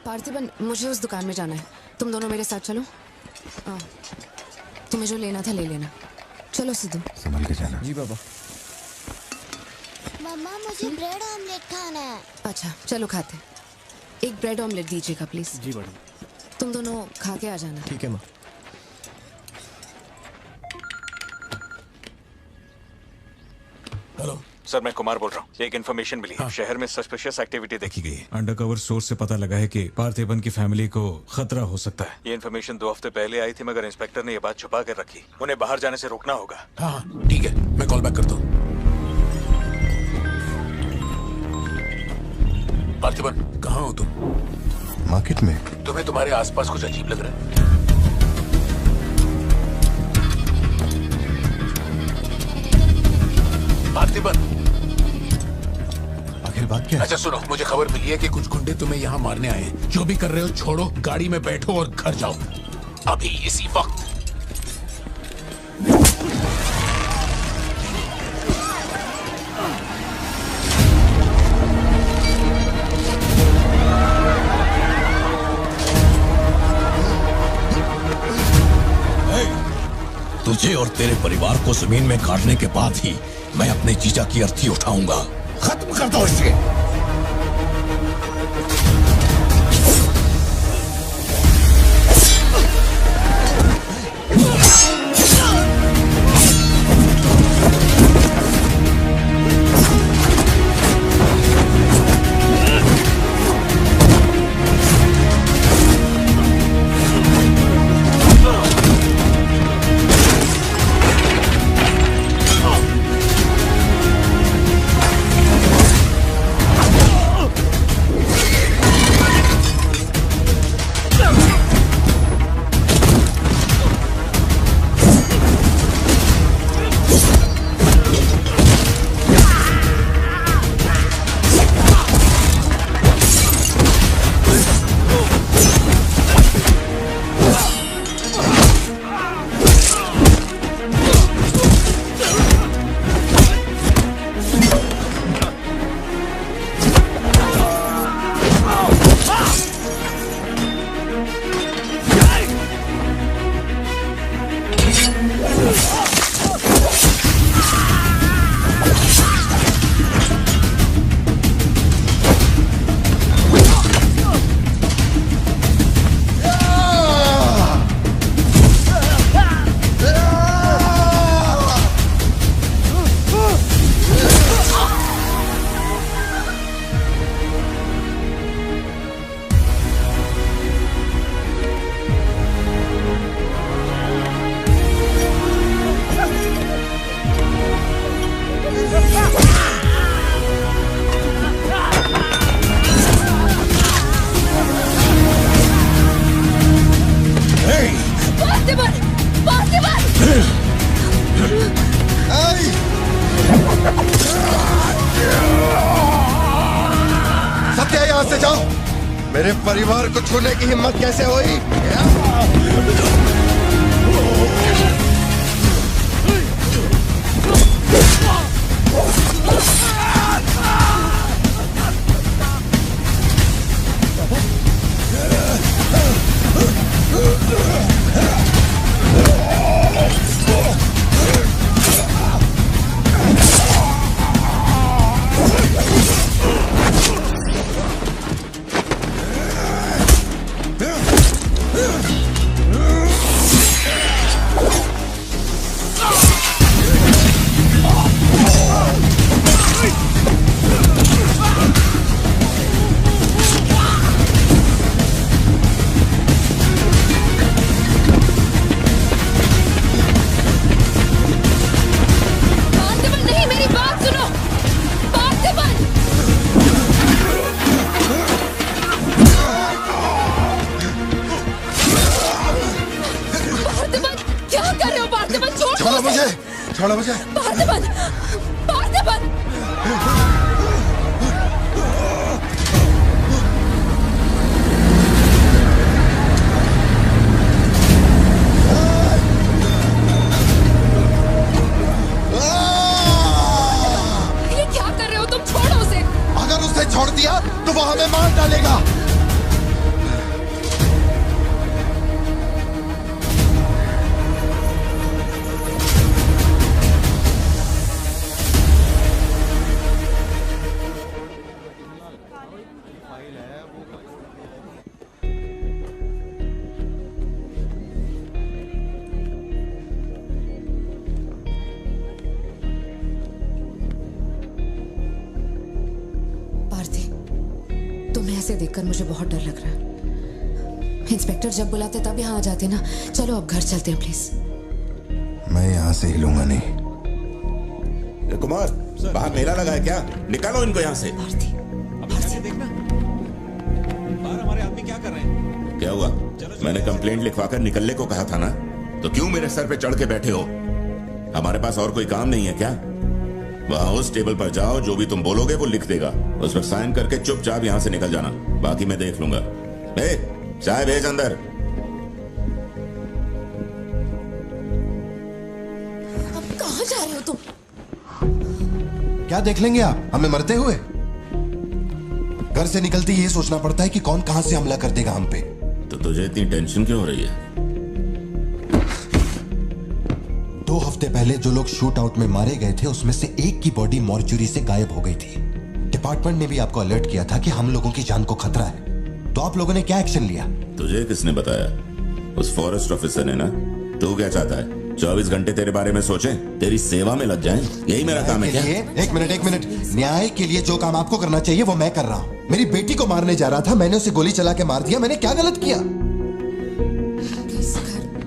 पार्थिबन, मुझे उस दुकान में जाना है, तुम दोनों मेरे साथ चलो। तुम्हें जो लेना था ले लेना। चलो सिद्धू। संभल के जाना। जी बाबा। मम्मा मुझे ब्रेड ऑमलेट खाना है। अच्छा चलो खाते। एक ब्रेड ऑमलेट दीजिएगा प्लीज। जी मैडम। तुम दोनों खा के आ जाना। ठीक है माँ। हेलो सर, मैं कुमार बोल रहा हूँ। एक इन्फॉर्मेशन मिली है। शहर में सस्पिशियस एक्टिविटी देखी गई है। अंडरकवर सोर्स से पता लगा है कि पार्थिबन की फैमिली को खतरा हो सकता है। ये इन्फॉर्मेशन 2 हफ्ते पहले आई थी, मगर इंस्पेक्टर ने ये बात छुपा कर रखी। उन्हें बाहर जाने से रोकना होगा। हाँ ठीक है, मैं कॉल बैक करता हूँ। पार्थिबन, कहाँ हो तुम? मार्केट में। तुम्हें तुम्हारे आसपास कुछ अजीब लग रहा है? पार्थिबन, आखिर बात क्या है? अच्छा सुनो, मुझे खबर मिली है कि कुछ गुंडे तुम्हें यहाँ मारने आए हैं। जो भी कर रहे हो छोड़ो, गाड़ी में बैठो और घर जाओ अभी इसी वक्त। तुझे और तेरे परिवार को जमीन में गाड़ने के बाद ही मैं अपने जीजा की अर्थी उठाऊंगा। खत्म कर दो इसे। सत्या, यहाँ से जाओ। मेरे परिवार को छूने की हिम्मत कैसे हुई? छोड़ो मुझे। पार्थिबन! पार्थिबन! ये क्या कर रहे हो तुम? छोड़ो उसे। अगर उसे छोड़ दिया तो वो हमें मार डालेगा। देखकर मुझे बहुत डर लग रहा है। इंस्पेक्टर जब बुलाते तब यहाँ आ जाते ना। चलो अब घर चलते हैं प्लीज। मैं यहाँ से हिलूंगा नहीं। कुमार, बाहर मेला लगा है क्या? निकालो इनको यहाँ से। देखना बाहर हमारे आदमी क्या कर रहे हैं। क्या हुआ? मैंने कंप्लेंट लिखवाकर निकलने को कहा था ना, तो क्यों मेरे सर पे चढ़ के बैठे हो? हमारे पास और कोई काम नहीं है क्या? वहां उस टेबल पर जाओ, जो भी तुम बोलोगे वो लिख देगा। उस पर साइन करके चुपचाप यहाँ से निकल जाना, बाकी मैं देख लूंगा। चाय भेज अंदर। अब कहाँ जा रहे हो तुम? क्या देख लेंगे आप हमें मरते हुए? घर से निकलते ये सोचना पड़ता है कि कौन कहां से हमला कर देगा हम पे। तो तुझे इतनी टेंशन क्यों हो रही है? 2 हफ्ते पहले जो लोग शूट आउट में मारे गए थे उसमें से एक की बॉडी मॉर्चुरी से गायब हो गई थी। डिपार्टमेंट ने भी आपको अलर्ट किया था कि हम लोगों की जान को खतरा है, तो आप लोगों ने क्या एक्शन लिया? तुझे किसने बताया? उस फॉरेस्ट ऑफिसर ने ना। तू क्या चाहता है? 24 घंटे तेरे बारे में सोचें, तेरी सेवा में लग जाएं? यही मेरा काम है क्या? एक मिनट। न्याय के लिए जो काम आपको करना चाहिए वो मैं कर रहा हूँ। मेरी बेटी को मारने जा रहा था, मैंने उसे गोली चला के मार दिया। मैंने क्या गलत किया?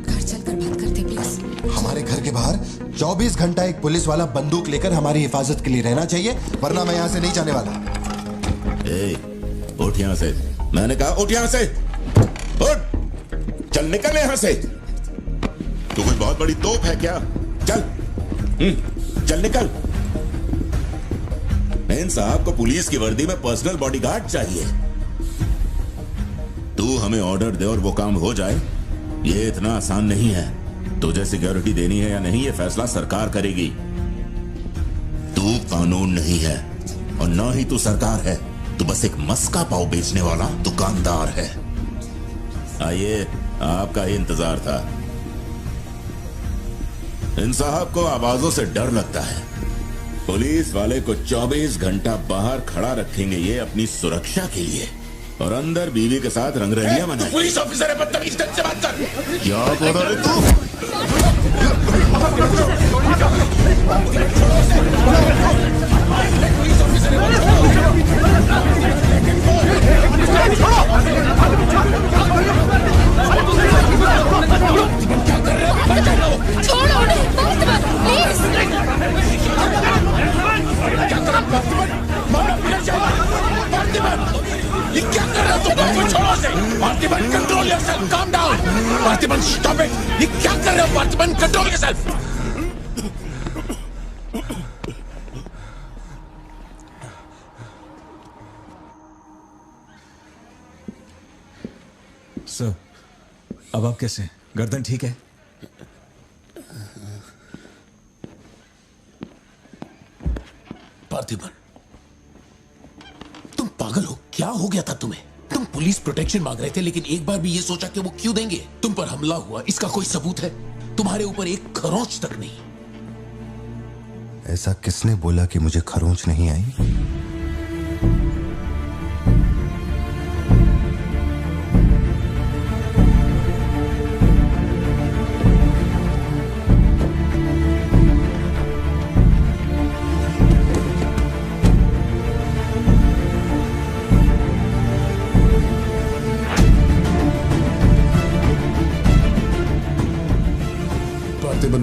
घर चलकर बात करते प्लीज। हमारे घर के बाहर 24 घंटा एक पुलिस वाला बंदूक लेकर हमारी हिफाजत के लिए रहना चाहिए, वरना मैं यहाँ से नहीं जाने वाला। उठ यहाँ से, मैंने कहा उठ यहाँ से। उठ, चल निकल यहाँ से। तू कोई बहुत बड़ी तोप है क्या? चल चल निकल। इन साहब को पुलिस की वर्दी में पर्सनल बॉडीगार्ड चाहिए। तू हमें ऑर्डर दे और वो काम हो जाए, ये इतना आसान नहीं है। तुझे सिक्योरिटी देनी है या नहीं, ये फैसला सरकार करेगी। तू कानून नहीं है और ना ही तू सरकार है, तू बस एक मस्का पाव बेचने वाला दुकानदार है। आइए, आपका ही इंतजार था। इन साहब को आवाजों से डर लगता है। पुलिस वाले को 24 घंटा बाहर खड़ा रखेंगे ये अपनी सुरक्षा के लिए, और अंदर बीवी के साथ रंगरलियां मनाएंगे। पुलिस ऑफिसर है, बदतमीज ढंग से बात कर। क्या बोल रहे तू? छोड़ो उन्हें, प्लीज। ये क्या कर रहे हो तुम? छोड़ो से। Parthiban, control yourself, calm down. Parthiban, stop it. ये क्या कर रहे हो पार्थिबन? Control yourself. सर, अब आप कैसे? गर्दन ठीक है? पार्थिबन, तुम पागल हो? क्या हो गया था तुम्हें? तुम पुलिस प्रोटेक्शन मांग रहे थे, लेकिन एक बार भी ये सोचा कि वो क्यों देंगे? तुम पर हमला हुआ, इसका कोई सबूत है? तुम्हारे ऊपर एक खरोंच तक नहीं। ऐसा किसने बोला कि मुझे खरोंच नहीं आई?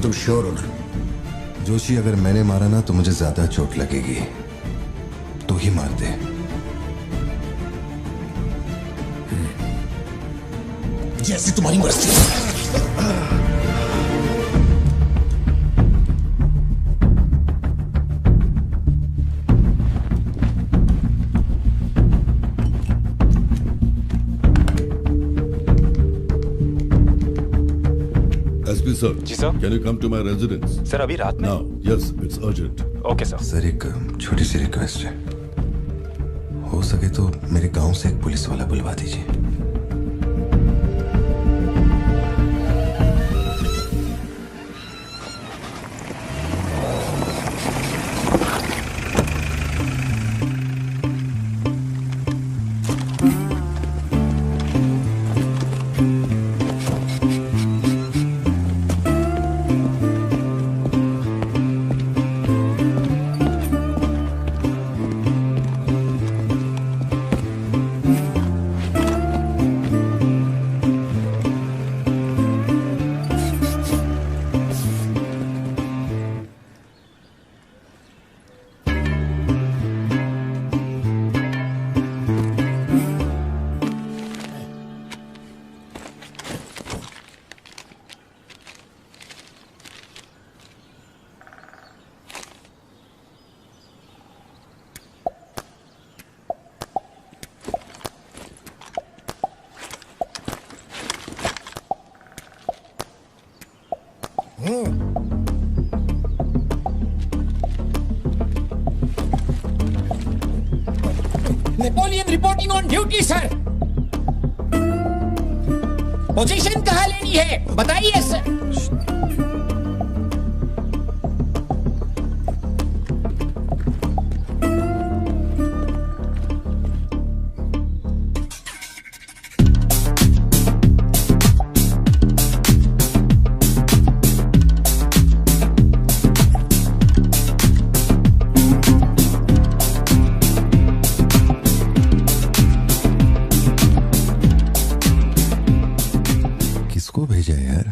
तुम श्योर हो ना? जोशी, अगर मैंने मारा ना तो मुझे ज्यादा चोट लगेगी। तू ही मार दे। जैसी तुम्हारी मर्जी। SP sir. जी sir. Can you come to my residence? Sir, अभी रात में? Now, yes, it's urgent. Okay sir. Sir, एक छोटी सी रिक्वेस्ट है। हो सके तो मेरे गांव से एक पुलिस वाला बुलवा दीजिए। Napoleon reporting on duty sir. Position कहाँ लेनी है बताइए सर।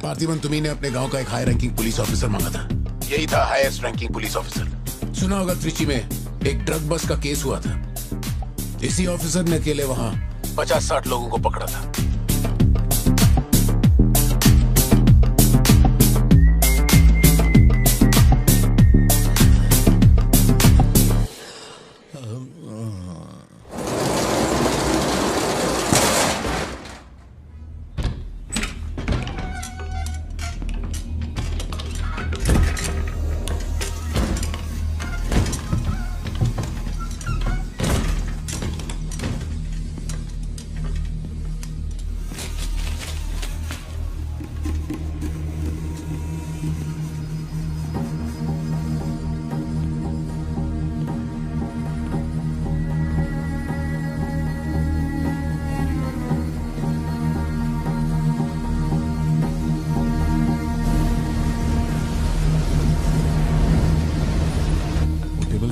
पार्थिबन, तुम्ही ने अपने गांव का एक हाई रैंकिंग पुलिस ऑफिसर मांगा था। यही था हाईएस्ट रैंकिंग पुलिस ऑफिसर। सुना होगा त्रिची में एक ड्रग बस का केस हुआ था। इसी ऑफिसर ने अकेले वहां 50-60 लोगों को पकड़ा था।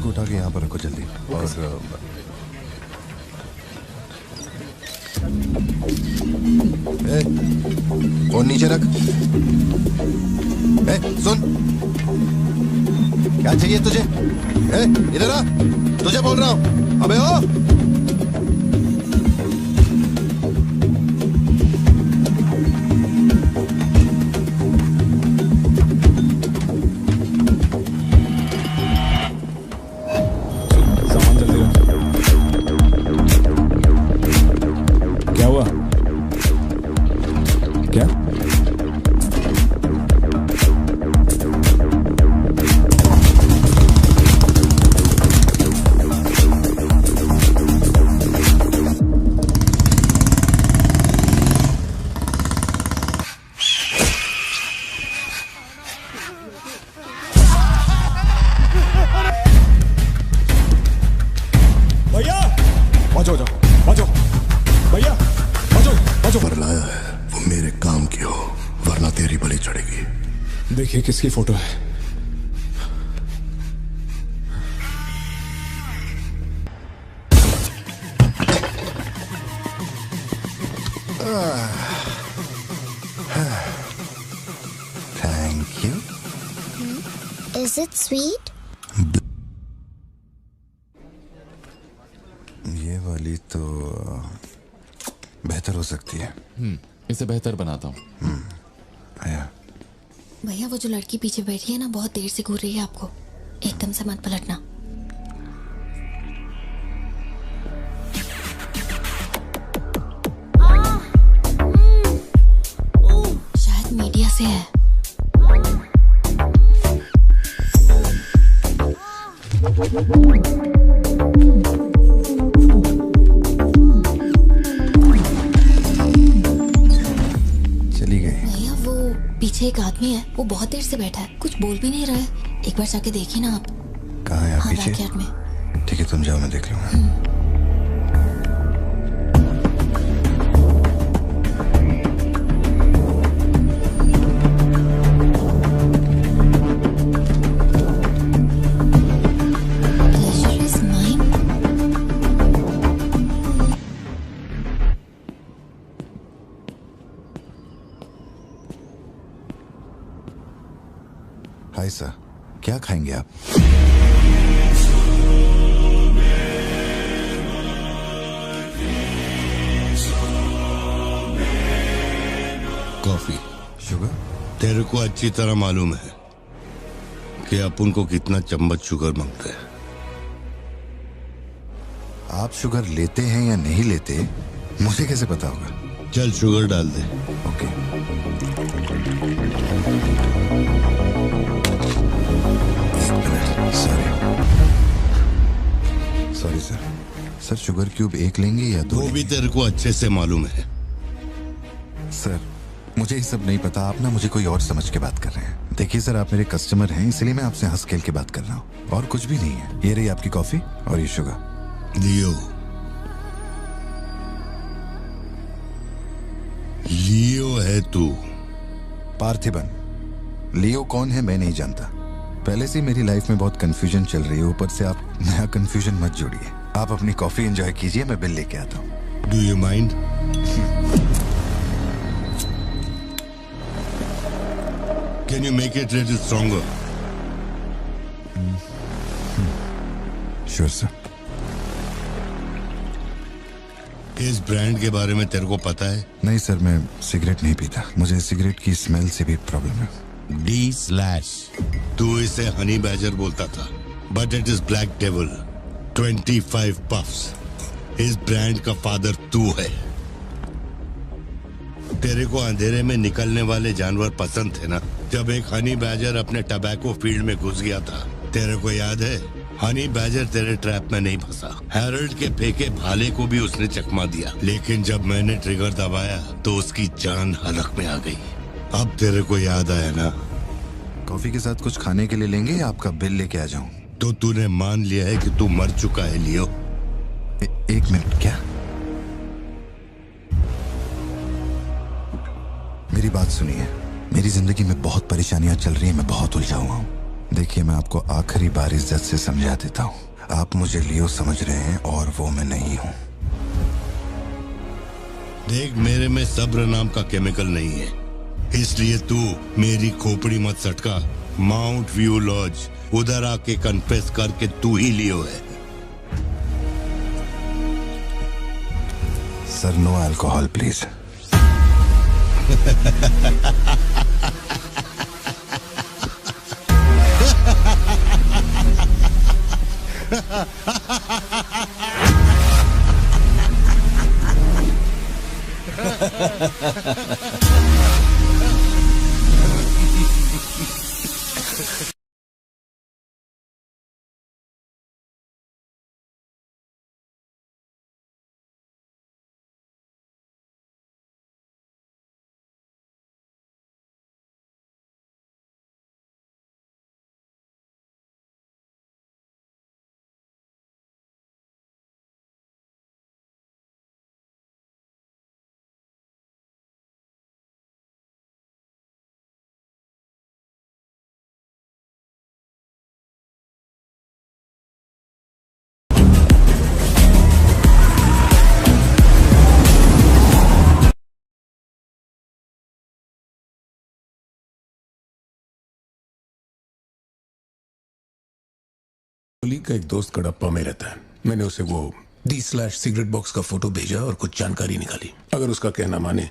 उठा के यहाँ पर रखो जल्दी। और फोन नीचे रख। सुन, क्या चाहिए तुझे? इधर आ, तुझे बोल रहा हूँ। अबे ओ, देखिए किसकी फोटो है। Thank you. Is it sweet? ये वाली तो बेहतर हो सकती है। इसे बेहतर बनाता हूँ। आया। भैया वो जो लड़की पीछे बैठी है ना, बहुत देर से घूर रही है आपको। एकदम से मत पलटना। शायद मीडिया से है। चली गई। भैया वो पीछे एक आदमी है, वो बहुत देर से बैठा है, कुछ बोल भी नहीं रहा है। एक बार जाके देखिए ना आप। कहाँ है आप? हाँ, पीछे? बैकयार्ड में। ठीक है, तुम जाओ, मैं देख लूंगा। हाय सर, क्या खाएंगे आप? कॉफी। शुगर? तेरे को अच्छी तरह मालूम है कि अपन को कितना चम्मच शुगर मांगता है। आप शुगर लेते हैं या नहीं लेते, मुझे कैसे पता होगा? चल शुगर डाल दे। Okay. Sorry sir. Sir sugar cube एक लेंगे या दो? वो भी तेरे को अच्छे से मालूम है। सर मुझे ये सब नहीं पता, आप ना मुझे कोई और समझ के बात कर रहे हैं। देखिए सर, आप मेरे कस्टमर हैं, इसलिए मैं आपसे हंस खेल के बात कर रहा हूँ, और कुछ भी नहीं है। ये रही आपकी कॉफी और ये शुगर। लियो। लियो है तू? पार्थिबन। लियो कौन है मैं नहीं जानता। पहले से मेरी लाइफ में बहुत कंफ्यूजन चल रही है, ऊपर से आप नया कंफ्यूजन मत जोड़िए। आप अपनी कॉफी एंजॉय कीजिए, मैं बिल लेके आता हूँ। Do you mind? Can you make it little stronger? Sure, sir. इस ब्रांड के बारे में तेरे को पता है? नहीं सर, मैं सिगरेट नहीं पीता। मुझे सिगरेट की स्मेल से भी प्रॉब्लम है। D/। तू इसे हनी बैजर बोलता था, but it is black devil. 25 puffs. इस ब्रांड का फादर तू है। तेरे को अंधेरे में निकलने वाले जानवर पसंद थे ना? जब एक हनी बैजर अपने टबैको फील्ड में घुस गया था, तेरे को याद है? हनी बैजर तेरे ट्रैप में नहीं फंसा। हैरोल्ड के फेंके भाले को भी उसने चकमा दिया, लेकिन जब मैंने ट्रिगर दबाया तो उसकी जान हलक में आ गई। अब तेरे को याद आया ना? कॉफी के साथ कुछ खाने के लिए लेंगे या आपका बिल लेके आ जाऊं? तो तूने मान लिया है कि तू मर चुका है लियो? एक मिनट, क्या? मेरी बात सुनिए। मेरी जिंदगी में बहुत परेशानियां चल रही हैं, मैं बहुत उलझा हुआ हूँ। देखिए, मैं आपको आखिरी बार इज्जत से समझा देता हूँ। आप मुझे लियो समझ रहे हैं और वो मैं नहीं हूँ। देख, मेरे में सब्र नाम का केमिकल नहीं है, इसलिए तू मेरी खोपड़ी मत सटका। माउंट व्यू लॉज, उधर आके कन्फेस करके तू ही लियो है। Sir, no alcohol please. का एक दोस्त कड़प्पा में रहता है। मैंने उसे वो D/सिगरेट बॉक्स का फोटो भेजा और कुछ जानकारी निकाली। अगर उसका कहना माने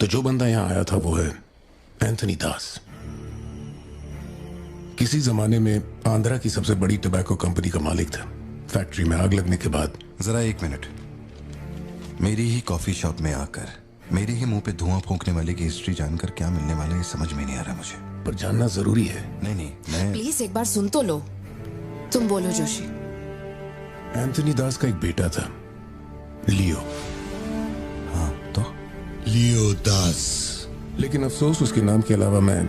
तो जो बंदा यहाँ आया था वो है एंथनी दास। किसी जमाने में आंध्रा की सबसे बड़ी टबैको कंपनी का मालिक था। फैक्ट्री में आग लगने के बाद। जरा एक मिनट। मेरी ही कॉफी शॉप में आकर मेरे ही मुंह पे धुआं फूंकने वाले की हिस्ट्री जानकर क्या मिलने वाला है समझ में नहीं आ रहा मुझे। पर जानना जरूरी है। नहीं, मैं प्लीज एक बार सुन तो लो। तुम बोलो जोशी। एंथनी दास का एक बेटा था, लियो। हाँ, तो लियो दास। लेकिन अफसोस, उसके नाम के अलावा मैं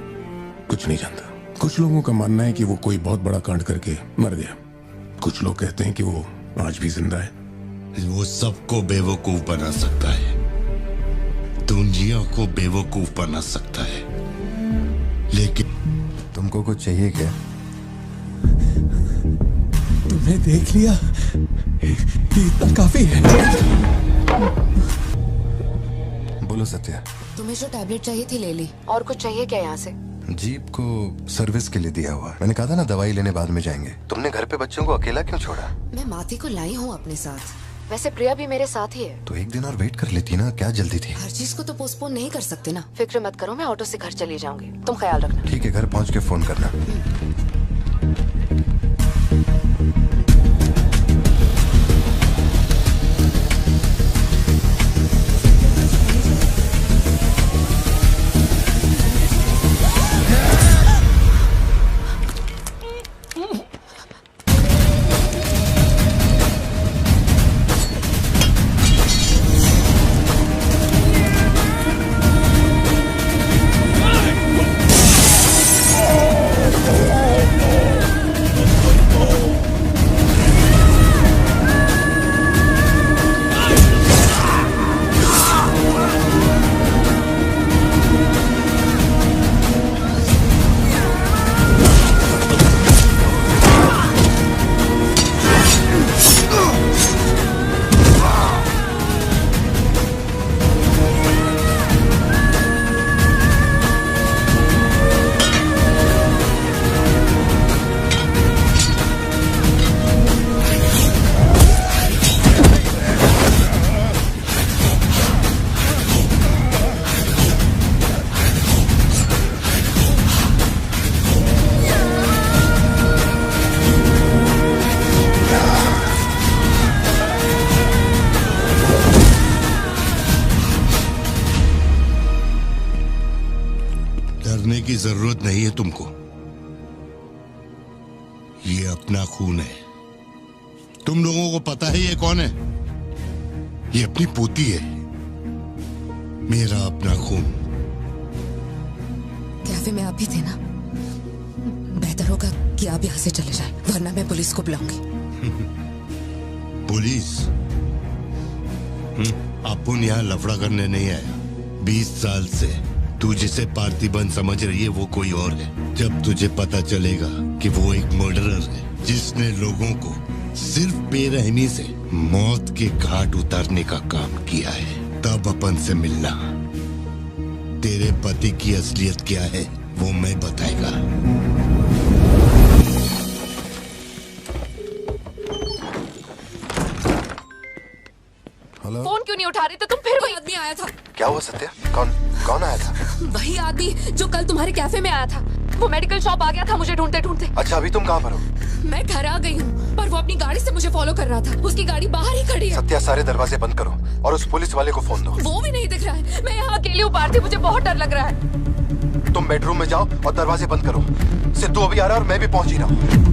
कुछ नहीं जानता। कुछ लोगों का मानना है कि वो कोई बहुत बड़ा कांड करके मर गया। कुछ लोग कहते हैं कि वो आज भी जिंदा है। वो सबको बेवकूफ बना सकता है, दुनिया को बेवकूफ बना सकता है, लेकिन तुमको कुछ चाहिए क्या? तुम्हें देख लिया, इतना काफी है। बोलो सत्या। तुम्हें जो टैबलेट चाहिए थी ले ली। और कुछ चाहिए क्या यहाँ से? जीप को सर्विस के लिए दिया हुआ। मैंने कहा था ना दवाई लेने बाद में जाएंगे। तुमने घर पे बच्चों को अकेला क्यों छोड़ा? मैं माती को लाई हूँ अपने साथ। वैसे प्रिया भी मेरे साथ ही है। तो एक दिन और वेट कर लेती ना, क्या जल्दी थी? हर चीज को तो पोस्टपोन नहीं कर सकते ना। फिक्र मत करो, मैं ऑटो से घर चली जाऊंगी, तुम ख्याल रखना। ठीक है, घर पहुँच के फोन करना। जरूरत नहीं है तुमको। ये अपना खून है। तुम लोगों को पता है ये कौन है? ये अपनी पोती है, मेरा अपना खून। कैफे में आप भी थे ना? बेहतर होगा कि आप यहाँ से चले जाएं, वरना मैं पुलिस को बुलाऊंगी। पुलिस? अपुन यहाँ लफड़ा करने नहीं आया। 20 साल से तू जिसे पार्थिबन समझ रही है वो कोई और है। जब तुझे पता चलेगा कि वो एक मर्डरर है जिसने लोगों को सिर्फ बेरहमी से मौत के घाट उतारने का काम किया है, तब अपन से मिलना। तेरे पति की असलियत क्या है वो मैं बताएगा। हेलो, फोन क्यों नहीं उठा रही थे तुम? फिर वही आदमी आया था। क्या हुआ सत्या? कौन आया था? वही आदमी जो कल तुम्हारे कैफे में आया था। वो मेडिकल शॉप आ गया था मुझे ढूंढते ढूंढते। अच्छा, अभी तुम कहाँ पर हो? मैं घर आ गई हूँ, पर वो अपनी गाड़ी से मुझे फॉलो कर रहा था। उसकी गाड़ी बाहर ही खड़ी है। सत्या, सारे दरवाजे बंद करो और उस पुलिस वाले को फोन दो। वो भी नहीं दिख रहा है। मैं यहाँ अकेली हूँ पार्थी, मुझे बहुत डर लग रहा है। तुम बेडरूम में जाओ और दरवाजे बंद करो। सिद्धू अभी आ रहा है और मैं भी पहुंच ही रहा हूँ।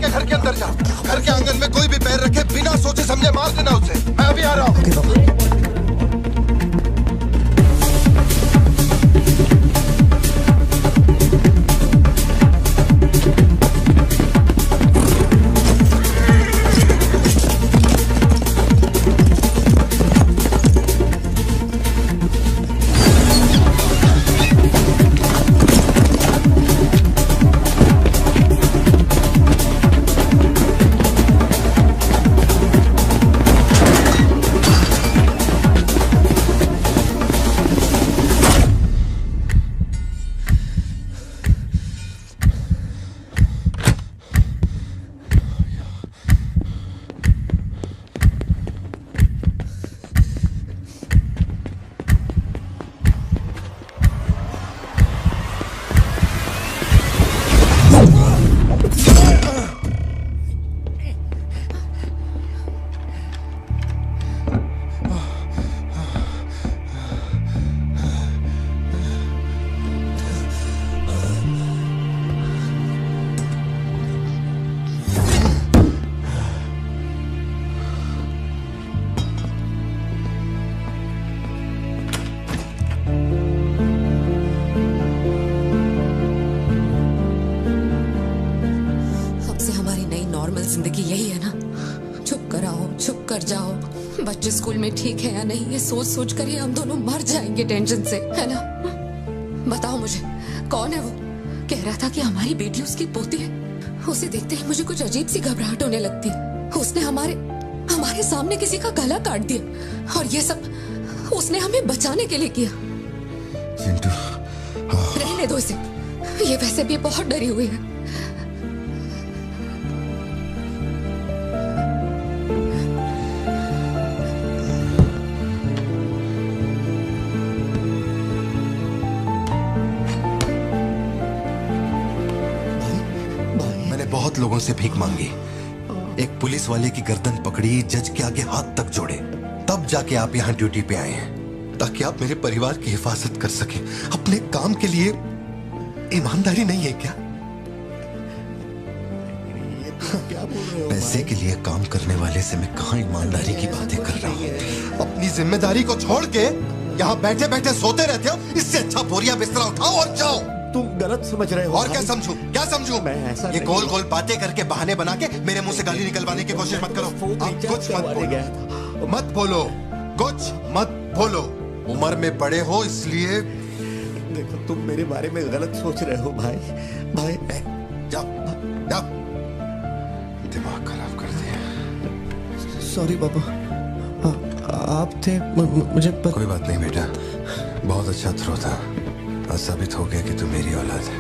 घर के अंदर जा। घर के आंगन में कोई भी पैर रखे बिना सोचे समझे मार देना उसे। मैं अभी आ रहा हूँ। ओके पापा। जिंदगी यही है ना, चुप कर आओ, चुप कर जाओ। बच्चे स्कूल में ठीक है या नहीं ये सोच सोच कर ही हम दोनों मर जाएंगे टेंशन से, है ना? बताओ मुझे, कौन है वो? कह रहा था कि हमारी बेटी उसकी पोती है। उसे देखते ही मुझे कुछ अजीब सी घबराहट होने लगती है। उसने हमारे सामने किसी का गला काट दिया और ये सब उसने हमें बचाने के लिए किया। चिंटू, रहने दो इसे, ये वैसे भी बहुत डरी हुई है। बहुत लोगों से भीख मांगी, एक पुलिस वाले की गर्दन पकड़ी, जज के आगे हाथ तक जोड़े, तब जाके आप यहाँ ड्यूटी पे आए हैं ताकि आप मेरे परिवार की हिफाजत कर सकें। अपने काम के लिए ईमानदारी नहीं है क्या? क्या बोल रहे हो? पैसे के लिए काम करने वाले से मैं कहाँ ईमानदारी की बातें कर रहा हूँ? अपनी जिम्मेदारी को छोड़ के यहाँ बैठे बैठे सोते रहते हो। इससे अच्छा बोरिया बिस्तरा उठाओ और जाओ। तुम गलत समझ रहे हो। और क्या समझूं? क्या समझूं? मैं ऐसा ये गोल गोल बातें करके बहाने बना के मेरे मुंह से गाली निकलवाने की कोशिश मत करो। आप कुछ मत बोलो, मत बोलो, कुछ मत बोलो। उम्र में बड़े हो इसलिए। देखो, तुम मेरे बारे में गलत सोच रहे हो भाई। जाओ जाओ, दिमाग खराब कर दिया। सॉरी पापा, आप थे मुझे कोई बात नहीं बेटा, बहुत अच्छा थ्रो था। साबित हो गया कि तू मेरी औलाद है।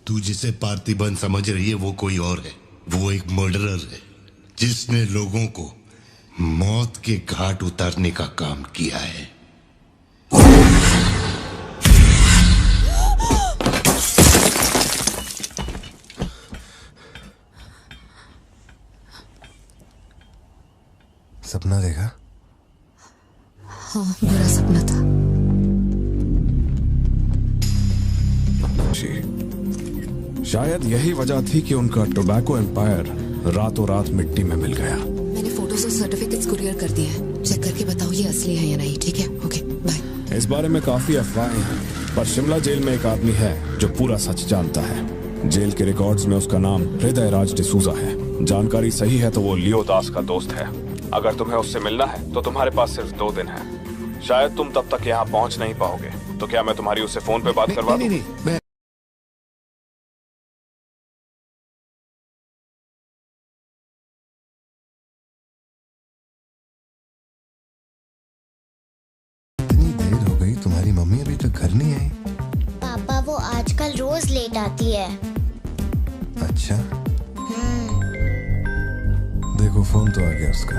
तू जिसे पार्थिबन समझ रही है वो कोई और है। वो एक मर्डरर है जिसने लोगों को मौत के घाट उतारने का काम किया है। सपना देखा? हाँ, बुरा सपना था। शायद यही वजह थी कि उनका टोबैको एम्पायर रातों रात मिट्टी में मिल गया। मैंने फोटोज और सर्टिफिकेट्स कुरियर कर दिए हैं। चेक करके बताओ ये असली है या नहीं। ठीक है, ओके, बाय। इस बारे में काफी अफवाहें हैं, पर शिमला जेल में एक आदमी है जो पूरा सच जानता है। जेल के रिकॉर्ड्स में उसका नाम हृदय राज डिसूजा है। जानकारी सही है तो वो लियो दास का दोस्त है। अगर तुम्हें उससे मिलना है तो तुम्हारे पास सिर्फ 2 दिन है। शायद तुम तब तक यहाँ पहुँच नहीं पाओगे, तो क्या मैं तुम्हारी उससे फोन पे बात करवा दूं? मैं तुम्हारी मम्मी अभी तक घर नहीं आई? पापा वो आजकल रोज लेट आती है। अच्छा, देखो फोन तो आ गया उसका।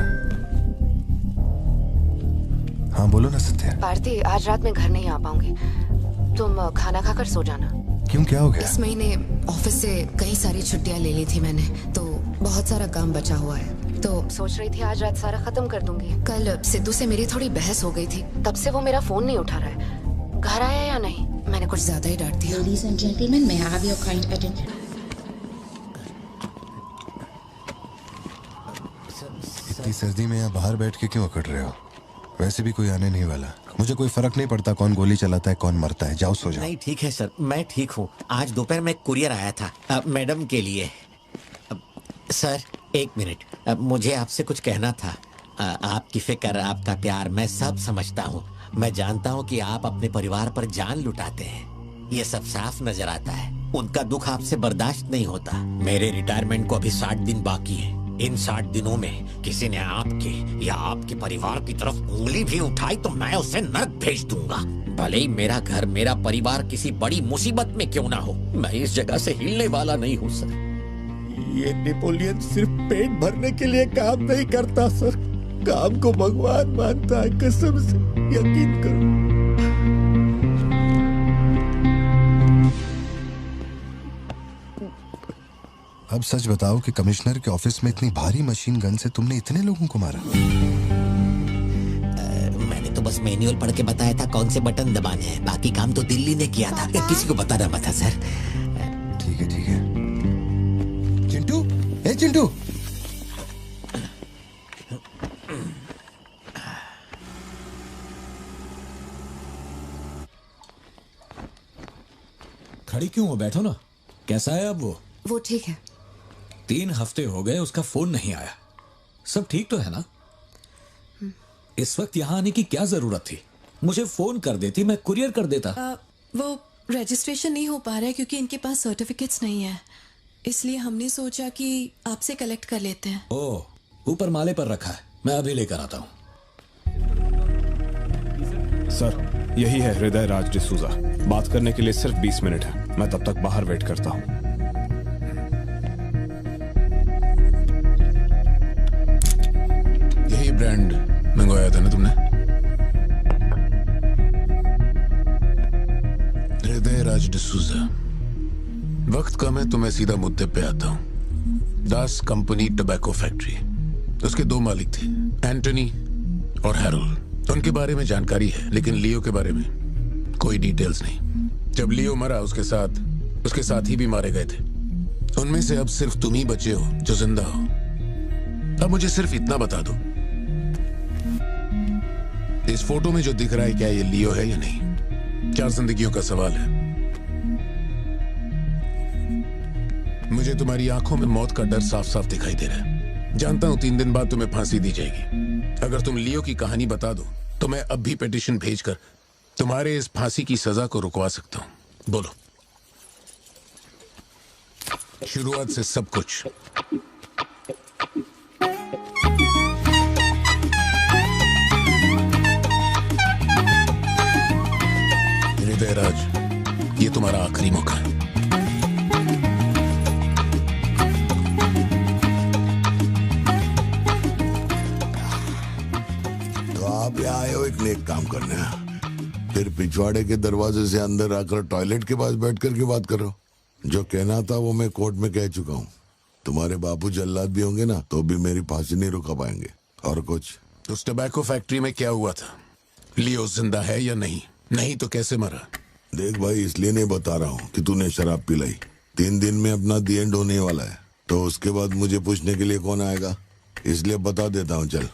हाँ बोलो ना सत्या। भारती, आज रात में घर नहीं आ पाऊंगी। तुम खाना खाकर सो जाना। क्यों, क्या हो गया? इस महीने ऑफिस से कई सारी छुट्टियां ले ली थी मैंने, तो बहुत सारा काम बचा हुआ है। तो सोच रही थी आज रात सारा खत्म कर दूंगी। कल सिद्धू से मेरी थोड़ी बहस हो गई थी, तब से वो मेरा फोन नहीं उठा रहा है। घर आया या नहीं? मैंने कुछ ज्यादा ही डांट दिया। Ladies and gentlemen, may I have your kind attention? इतनी सर्दी में यहाँ बाहर बैठ के क्यों अकड़ रहे हो? वैसे भी कोई आने नहीं वाला। मुझे कोई फर्क नहीं पड़ता कौन गोली चलाता है कौन मरता है। जाओ सो जाओ। नहीं ठीक है सर, मैं ठीक हूँ। आज दोपहर में कुरियर आया था मैडम के लिए। सर 1 मिनट, मुझे आपसे कुछ कहना था। आपकी फिक्र, आपका प्यार मैं सब समझता हूँ। मैं जानता हूँ कि आप अपने परिवार पर जान लुटाते हैं, ये सब साफ नजर आता है। उनका दुख आपसे बर्दाश्त नहीं होता। मेरे रिटायरमेंट को अभी 60 दिन बाकी है। इन 60 दिनों में किसी ने आपके या आपके परिवार की तरफ उंगली भी उठाई तो मैं उसे नर्क भेज दूंगा। भले ही मेरा घर, मेरा परिवार किसी बड़ी मुसीबत में क्यों ना हो, मैं इस जगह से हिलने वाला नहीं हूँ सर। ये नेपोलियन सिर्फ पेट भरने के लिए काम नहीं करता सर, काम को भगवान मानता है। कसम से यकीन करो। अब सच बताओ कि कमिश्नर के ऑफिस में इतनी भारी मशीन गन से तुमने इतने लोगों को मारा? मैंने तो बस मैनुअल पढ़ के बताया था कौन से बटन दबाने हैं, बाकी काम तो दिल्ली ने किया था। किसी को बताना मत था सर। ठीक है ठीक है। चिंटू, ए चिंटू, खड़ी क्यों हो? बैठो ना। कैसा है अब वो ठीक है। 3 हफ्ते हो गए उसका फोन नहीं आया। सब ठीक तो है ना? इस वक्त यहाँ आने की क्या जरूरत थी? मुझे फोन कर देती, मैं कुरियर कर देता। वो रजिस्ट्रेशन नहीं हो पा रहा है क्योंकि इनके पास सर्टिफिकेट्स नहीं है, इसलिए हमने सोचा कि आपसे कलेक्ट कर लेते हैं। ओह, ऊपर माले पर रखा है, मैं अभी लेकर आता हूँ। सर यही है हृदय राज डिसूजा। बात करने के लिए सिर्फ 20 मिनट है। मैं तब तक बाहर वेट करता हूँ। यही ब्रांड मंगवाया था ना तुमने? हृदय राज डिसूजा। वक्त कम है तो मैं सीधा मुद्दे पे आता हूँ। दास कंपनी टोबैको फैक्ट्री, उसके 2 मालिक थे, एंटनी और हैरोल्ड। उनके बारे में जानकारी है, लेकिन लियो के बारे में कोई डिटेल्स नहीं। जब लियो मरा उसके साथी भी मारे गए थे। उनमें से अब सिर्फ तुम ही बचे हो जो जिंदा हो। अब मुझे सिर्फ इतना बता दो, इस फोटो में जो दिख रहा है क्या ये लियो है या नहीं? 4 जिंदगियों का सवाल है। मुझे तुम्हारी आंखों में मौत का डर साफ साफ दिखाई दे रहा है। जानता हूं 3 दिन बाद तुम्हें फांसी दी जाएगी। अगर तुम लियो की कहानी बता दो तो मैं अब भी पिटीशन भेजकर तुम्हारे इस फांसी की सजा को रुकवा सकता हूं। बोलो। शुरुआत से सब कुछ। हृदय राज, ये तुम्हारा आखिरी मौका है। आप यहाँ आए हो एक नेक काम करने, फिर पिछवाड़े के दरवाजे से अंदर आकर टॉयलेट के पास बैठ कर के बात करो। जो कहना था वो मैं कोर्ट में कह चुका हूँ। तुम्हारे बापू जल्लाद भी होंगे ना तो भी मेरी फांसी नहीं रुका पाएंगे। और कुछ? उस टबैको फैक्ट्री में क्या हुआ था? लियो जिंदा है या नहीं? नहीं तो कैसे मरा? देख भाई, इसलिए नहीं बता रहा हूँ कि तूने शराब पिलाई। 3 दिन में अपना दी एंड होने वाला है, तो उसके बाद मुझे पूछने के लिए कौन आएगा, इसलिए बता देता हूँ। चल,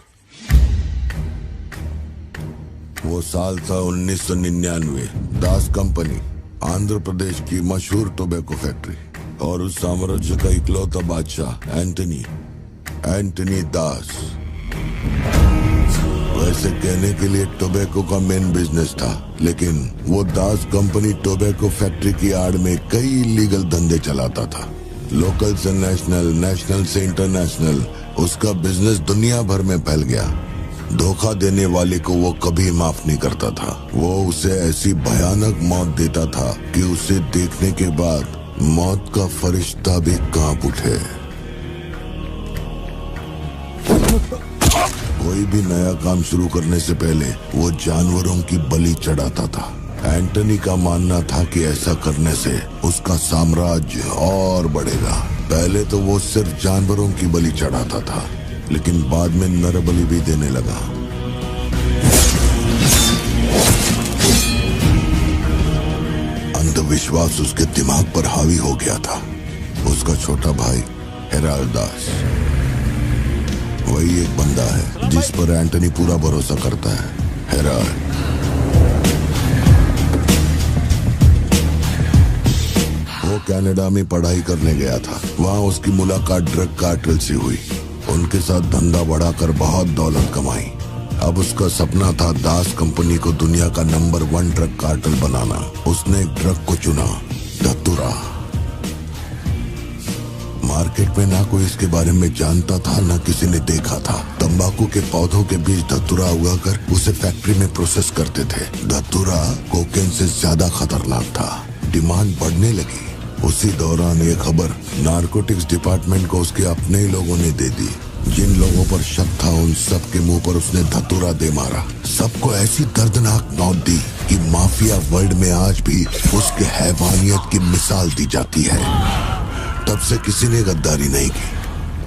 वो साल था 1999। दास कंपनी, आंध्र प्रदेश की मशहूर टोबैको फैक्ट्री, और उस साम्राज्य का इकलौता बादशाह एंटनी दास। वैसे कहने के लिए टोबैको का मेन बिजनेस था, लेकिन वो दास कंपनी टोबैको फैक्ट्री की आड़ में कई इलीगल धंधे चलाता था। लोकल से नेशनल, नेशनल से इंटरनेशनल, उसका बिजनेस दुनिया भर में फैल गया। धोखा देने वाले को वो कभी माफ नहीं करता था। वो उसे ऐसी भयानक मौत देता था कि उसे देखने के बाद मौत का फरिश्ता भी कांप उठे। कोई भी नया काम शुरू करने से पहले वो जानवरों की बलि चढ़ाता था। एंटनी का मानना था कि ऐसा करने से उसका साम्राज्य और बढ़ेगा। पहले तो वो सिर्फ जानवरों की बलि चढ़ाता था, लेकिन बाद में नर बलि भी देने लगा। अंधविश्वास उसके दिमाग पर हावी हो गया था। उसका छोटा भाई हेराल्ड दास, वही एक बंदा है जिस पर एंटनी पूरा भरोसा करता है। हेराल्ड वो कनाडा में पढ़ाई करने गया था। वहाँ उसकी मुलाकात ड्रग कार्टेल से हुई। उनके साथ धंधा बढ़ाकर बहुत दौलत कमाई। अब उसका सपना था दास कंपनी को दुनिया का नंबर 1 ड्रग कार्टेल बनाना। उसने एक ड्रग को चुना, धतूरा। मार्केट में ना कोई इसके बारे में जानता था, ना किसी ने देखा था। तंबाकू के पौधों के बीच धतूरा उगाकर उसे फैक्ट्री में प्रोसेस करते थे। धतूरा कोकेन से ज्यादा खतरनाक था। डिमांड बढ़ने लगी। उसी दौरान ये खबर नारकोटिक्स डिपार्टमेंट को उसके अपने ही लोगों ने दे दी। जिन लोगों पर शक था उन सब के मुंह पर उसने धतूरा दे मारा। सबको ऐसी दर्दनाक मौत दी कि माफिया वर्ल्ड में आज भी उसके हैवानियत की मिसाल दी जाती है। तब से किसी ने गद्दारी नहीं की।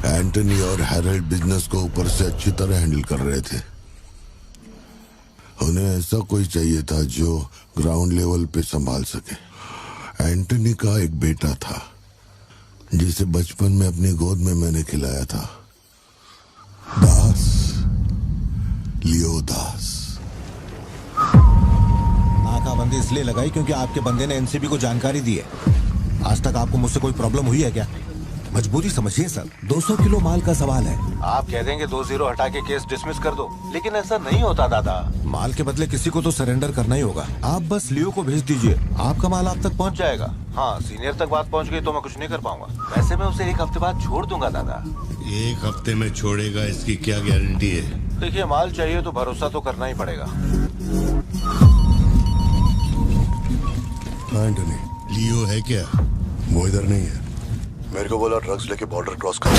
एंटनी और हैरल्ड बिजनेस को ऊपर से अच्छी तरह हैंडल कर रहे थे। उन्हें ऐसा कोई चाहिए था जो ग्राउंड लेवल पे संभाल सके। एंटनी का एक बेटा था जिसे बचपन में अपनी गोद में मैंने खिलाया था, दास, लियो दास। नाकाबंदी इसलिए लगाई क्योंकि आपके बंदे ने एनसीबी को जानकारी दी है। आज तक आपको मुझसे कोई प्रॉब्लम हुई है क्या? मजबूरी समझिए सर, 200 किलो माल का सवाल है। आप कह देंगे 2-0 हटा के केस डिसमिस कर दो, लेकिन ऐसा नहीं होता दादा। माल के बदले किसी को तो सरेंडर करना ही होगा। आप बस लियो को भेज दीजिए, आपका माल आप तक पहुंच जाएगा। हाँ, सीनियर तक बात पहुंच गई तो मैं कुछ नहीं कर पाऊंगा। वैसे मैं उसे 1 हफ्ते बाद छोड़ दूंगा दादा। 1 हफ्ते में छोड़ेगा, इसकी क्या गारंटी है? देखिए, माल चाहिए तो भरोसा तो करना ही पड़ेगा। एंटनी, लियो है क्या? वो इधर नहीं है। मेरे को बोला ड्रग्स लेके बॉर्डर क्रॉस कर।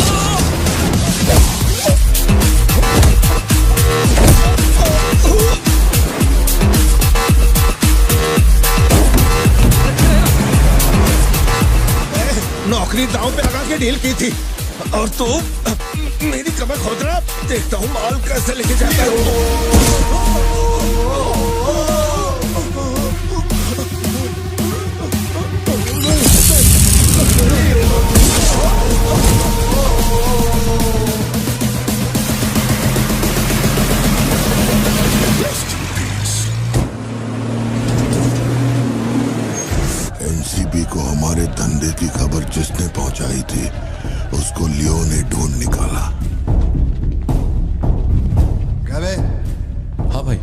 नौकरी दांव पे लगा के डील की थी और तू मेरी कमर खोद रहा। देखता हूँ माल कैसे लेके जाता है। एनसीबी को हमारे धंधे की खबर जिसने पहुंचाई थी उसको लियो ने ढूंढ निकाला। क्या बे? हाँ भाई,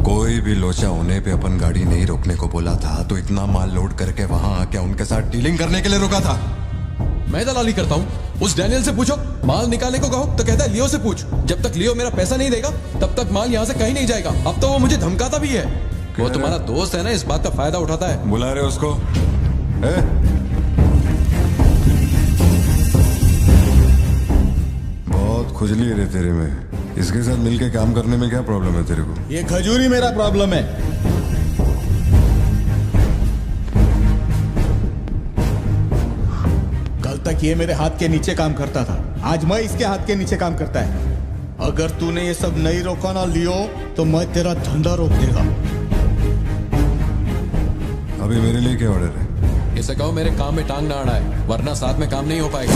कोई भी लोचा होने पे अपन गाड़ी नहीं रोकने को बोला था तो इतना माल लोड करके वहां आके उनके साथ डीलिंग करने के लिए रुका था। मैं दलाली करता हूँ? उस डैनियल से पूछो। माल निकालने को कहो तो कहता है लियो से पूछ। जब तक लियो मेरा पैसा नहीं देगा तब तक माल यहाँ से कहीं नहीं जाएगा। अब तो वो मुझे धमकाता भी है। वो तुम्हारा दोस्त है ना, इस बात का फायदा उठाता है। बुला रहे उसको? बहुत खुजली है रे तेरे में। इसके साथ मिलके काम करने में क्या प्रॉब्लम है तेरे को? ये खजूरी मेरा प्रॉब्लम है। कल तक ये मेरे हाथ के नीचे काम करता था, आज मैं इसके हाथ के नीचे काम करता है। अगर तूने ये सब नहीं रोका ना लियो तो मैं तेरा धंधा रोक देगा। अभी मेरे लिए क्या ऑर्डर है? इसे कहो मेरे काम में टांग ना अड़ाए, वरना साथ में काम नहीं हो पाएगा।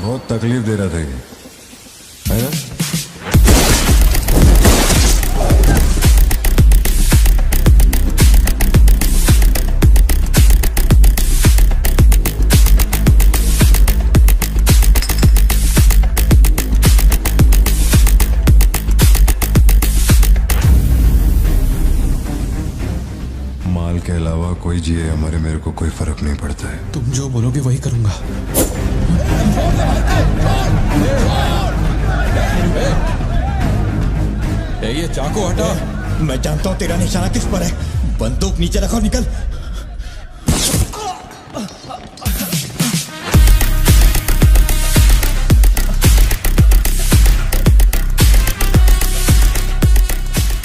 बहुत तकलीफ दे रहा था ये, है ना? माल के अलावा कोई जिए हमारे, मेरे को कोई फर्क नहीं पड़ता है। तुम जो बोलोगे वही करूंगा। ये चाकू हटा। मैं जानता हूं तेरा निशाना किस पर है। बंदूक नीचे रखो, निकल।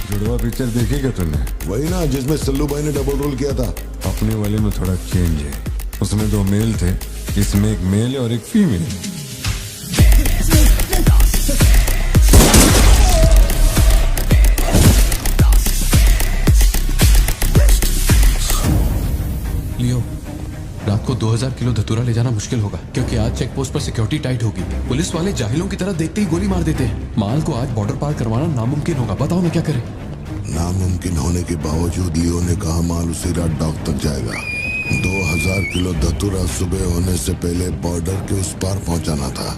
जुड़वा पिक्चर देखी क्या तुमने? वही ना जिसमें सल्लू भाई ने डबल रोल किया था। अपने वाले में थोड़ा चेंज है, उसमें 2 मेल थे, इसमें एक मेल है और एक फीमेल। लियो, रात को 2000 किलो धतूरा ले जाना मुश्किल होगा, क्योंकि आज चेक पोस्ट पर सिक्योरिटी टाइट होगी। पुलिस वाले जाहिलों की तरह देखते ही गोली मार देते हैं। माल को आज बॉर्डर पार करवाना नामुमकिन होगा। बताओ ना क्या करें? नामुमकिन होने के बावजूद लियो ने कहा माल उसी रात डॉक तक जाएगा। 2000 किलो धतूरा सुबह होने से पहले बॉर्डर के उस पार पहुंचाना था।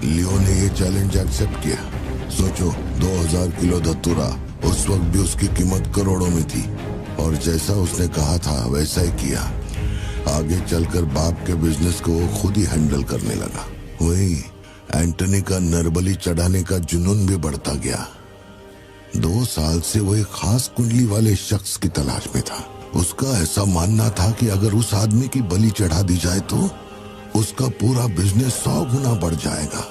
लियो ने ये चैलेंज एक्सेप्ट किया। सोचो, 2000 किलो धतूरा, उस वक्त भी उसकी कीमत करोड़ों में थी, और जैसा उसने कहा था वैसा ही किया। आगे चलकर बाप के बिजनेस को वो खुद ही हैंडल करने लगा। वही एंटनी का नरबली चढ़ाने का जुनून भी बढ़ता गया। 2 साल से वो एक खास कुंडली वाले शख्स की तलाश में था। उसका ऐसा मानना था कि अगर उस आदमी की बलि चढ़ा दी जाए तो उसका पूरा बिजनेस 100 गुना बढ़ जाएगा।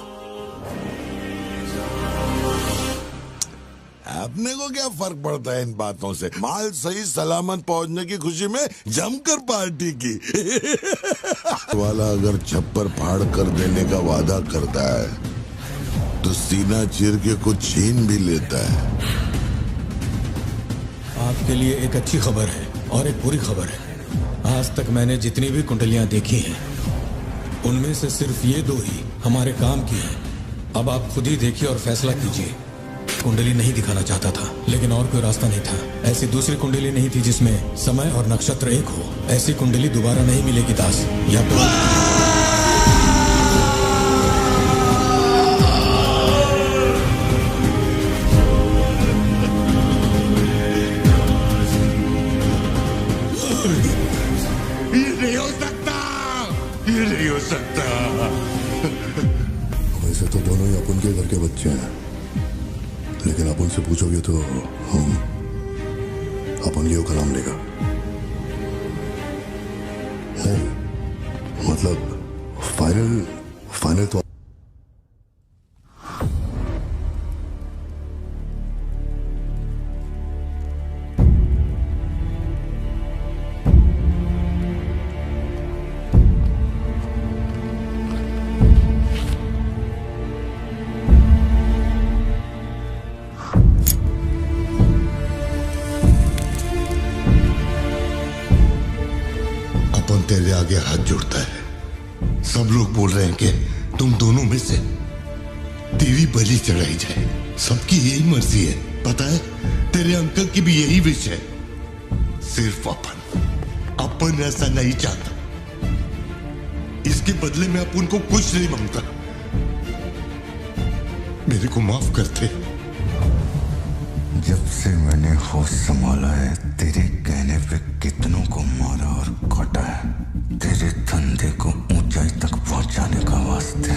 अपने को क्या फर्क पड़ता है इन बातों से? माल सही सलामत पहुंचने की खुशी में जमकर पार्टी की। वाला अगर छप्पर फाड़ कर देने का वादा करता है तो सीना चीर के कुछ छीन भी लेता है। आपके लिए एक अच्छी खबर है और एक बुरी खबर है। आज तक मैंने जितनी भी कुंडलियां देखी हैं, उनमें से सिर्फ ये 2 ही हमारे काम की हैं। अब आप खुद ही देखिए और फैसला कीजिए। कुंडली नहीं दिखाना चाहता था, लेकिन और कोई रास्ता नहीं था। ऐसी दूसरी कुंडली नहीं थी जिसमें समय और नक्षत्र एक हो। ऐसी कुंडली दोबारा नहीं मिलेगी दास। या तो वैसे तो दोनों ही अपन के घर के बच्चे हैं, लेकिन अपन से पूछोगे तो अपन लियो का नाम लेगा। नहीं, मतलब फाइनल तो तेरे आगे हाथ जोड़ता है। सब लोग बोल रहे हैं कि तुम दोनों में से तेरी बलि चढ़ाई जाए। सबकी यही मर्जी है, पता है? तेरे अंकल की भी यही विश है। सिर्फ अपन ऐसा नहीं चाहता। इसके बदले में अपन को कुछ नहीं मांगता। मेरे को माफ करते। जब से मैंने होश संभाला है, तेरे कहने पे कितनों को मारा और काटा है। तेरे धंधे को ऊंचाई तक पहुंचाने का वास्ते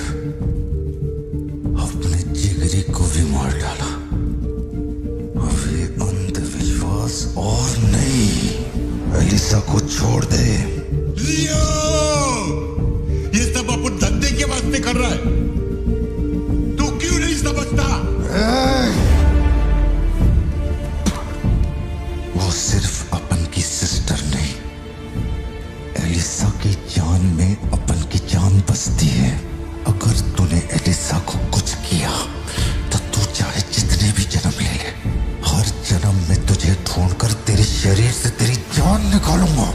अपने जिगरी को भी मार डाला। अब ये अंधविश्वास एलिसा को छोड़ दे। लियो, ये सब अपन धंधे के वास्ते कर रहा है, तू क्यों नहीं समझता? वो सिर्फ अपन की सिस्टर नहीं, एलिसा की जान में अपन की जान बसती है। अगर तूने एलिसा को कुछ किया तो तू चाहे जितने भी जन्म ले ले, हर जन्म में तुझे ढूंढकर तेरे शरीर से तेरी जान निकालूंगा।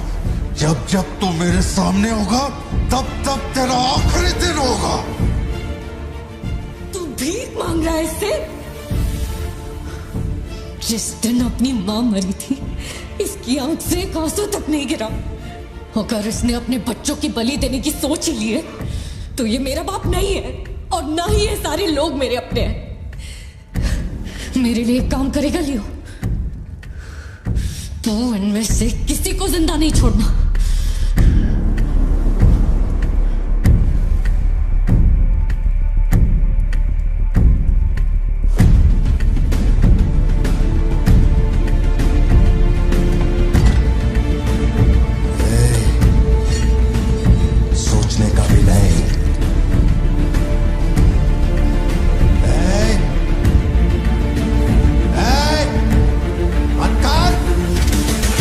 जब जब तू मेरे सामने होगा तब तब तेरा आखिरी दिन होगा। तू भीख मांग रहा है इससे? जिस दिन अपनी मां मरी थी, इसकी आंख से एक आंसू तक नहीं गिरा। अगर इसने अपने बच्चों की बलि देने की सोच ही ली है तो ये मेरा बाप नहीं है, और ना ही ये सारे लोग मेरे अपने हैं। मेरे लिए एक काम करेगा लियो, तो इनमें से किसी को जिंदा नहीं छोड़ना। सोचने का भी नहीं।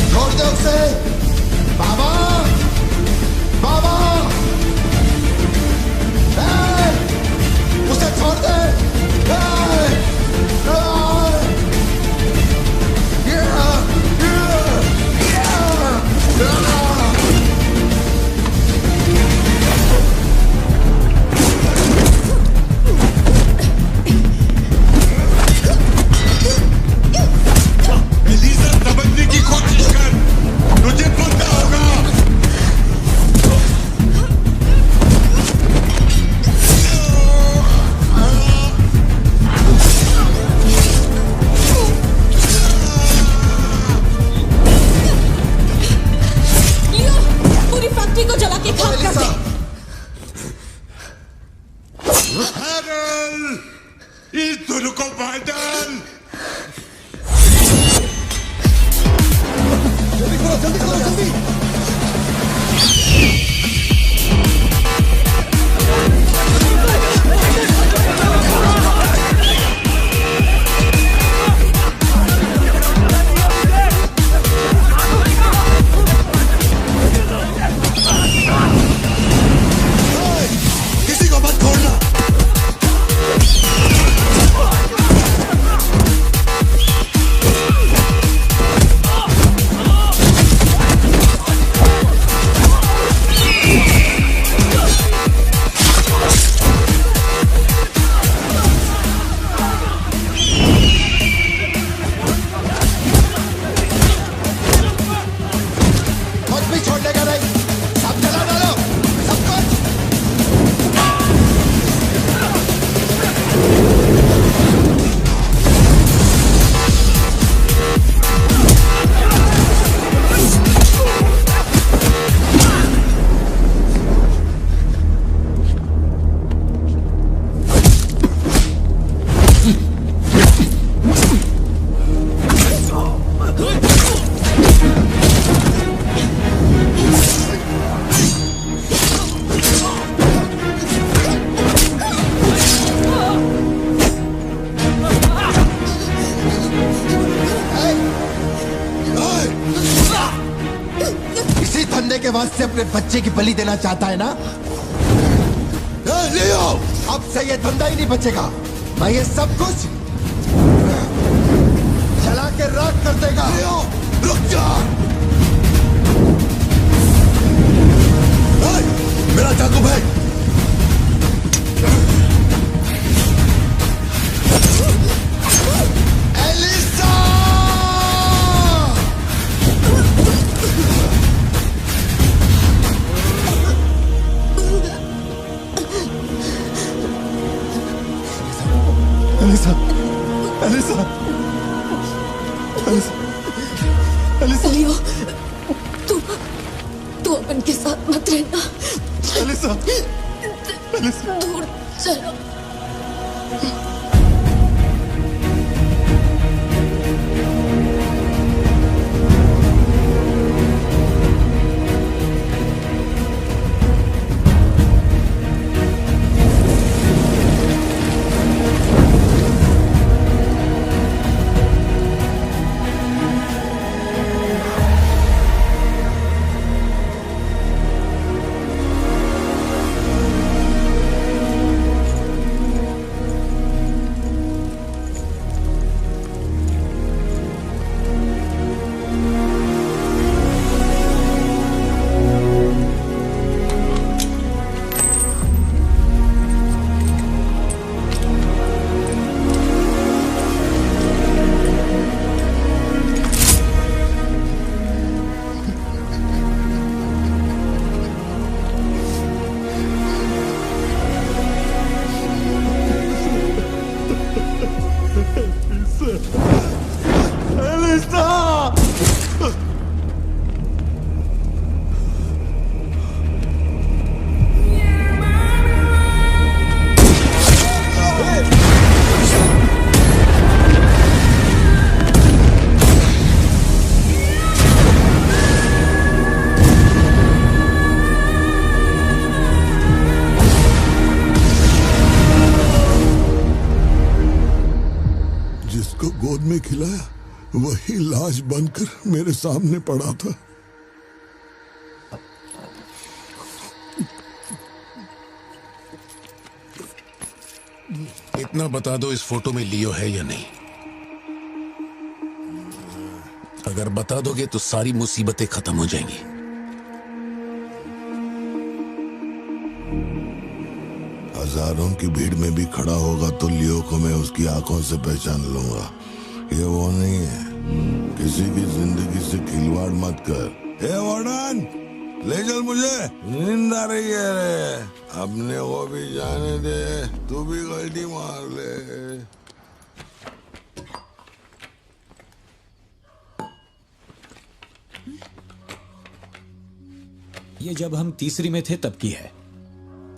छोड़ दे उसे। बाबा, बाबा, उसे छोड़ दे। एलिसा, समझने की कोशिश कर, तुझे पता होगा। लियो, पूरी फैक्ट्री को जला के खाक कर दे। हैरल, इस दोनों को बाहर डाल। जल्दी करो, जल्दी करो, जल्दी। किसी को मत छोड़ना। कुछ भी छोड़ने का नहीं, सब जला डालो, सब कुछ। इसी धंधे के वास्ते अपने बच्चे की बलि देना चाहता है ना? लियो, अब से ये धंधा ही नहीं बचेगा। मैं ये सब कुछ जला के राख कर देगा। लियो, रुक जा। मेरा चाकू भाई। Elisa! Elisa, Elisa, Elisa, Elisa. Leo, तू अपन के साथ मत रहना। Elisa, Elisa. दूर चलो। में खिलाया वही लाश बनकर मेरे सामने पड़ा था। इतना बता दो, इस फोटो में लियो है या नहीं? अगर बता दोगे तो सारी मुसीबतें खत्म हो जाएंगी। हजारों की भीड़ में भी खड़ा होगा तो लियो को मैं उसकी आंखों से पहचान लूंगा। ये वो नहीं है। किसी की जिंदगी से खिलवाड़ मत कर। हे वार्डन, ले चल मुझे, नींद आ रही है रे। अपने को भी जाने दे, तू भी गलती मार ले। ये जब हम तीसरी में थे तब की है,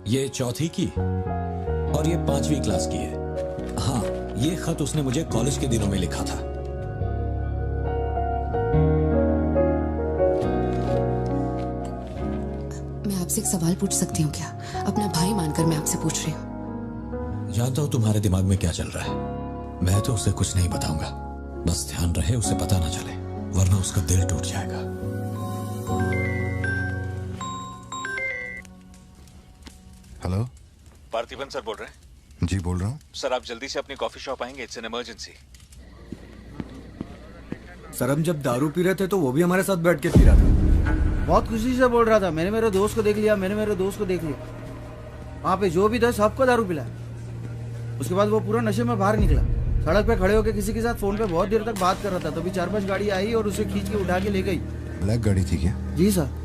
ये चौथी की और ये 5वीं क्लास की है। हाँ, ये खत उसने मुझे कॉलेज के दिनों में लिखा था। मैं आपसे एक सवाल पूछ सकती हूँ क्या? अपना भाई मानकर मैं आपसे पूछ रही हूँ। जानता हूं तुम्हारे दिमाग में क्या चल रहा है। मैं तो उसे कुछ नहीं बताऊंगा, बस ध्यान रहे उसे पता ना चले, वरना उसका दिल टूट जाएगा। हेलो, पार्थिबन सर बोल रहे हैं? जी बोल रहा हूँ। सर आप जल्दी से अपनी कॉफी शॉप आएंगे, इट्स एन इमरजेंसी। सर हम जब दारू पी रहे थे तो वो भी हमारे साथ बैठ के पी रहा था। बहुत खुशी से बोल रहा था, मैंने मेरे दोस्त को देख लिया, मैंने मेरे दोस्त को देख लिया। वहाँ पे जो भी था सबको दारू पिलाया। उसके बाद वो पूरा नशे में बाहर निकला, सड़क पे खड़े होकर किसी के साथ फोन पे बहुत देर तक बात कर रहा था। तभी 4-5 गाड़ी आई और उसे खींच के उठा के ले गई। ब्लैक गाड़ी थी क्या? जी सर।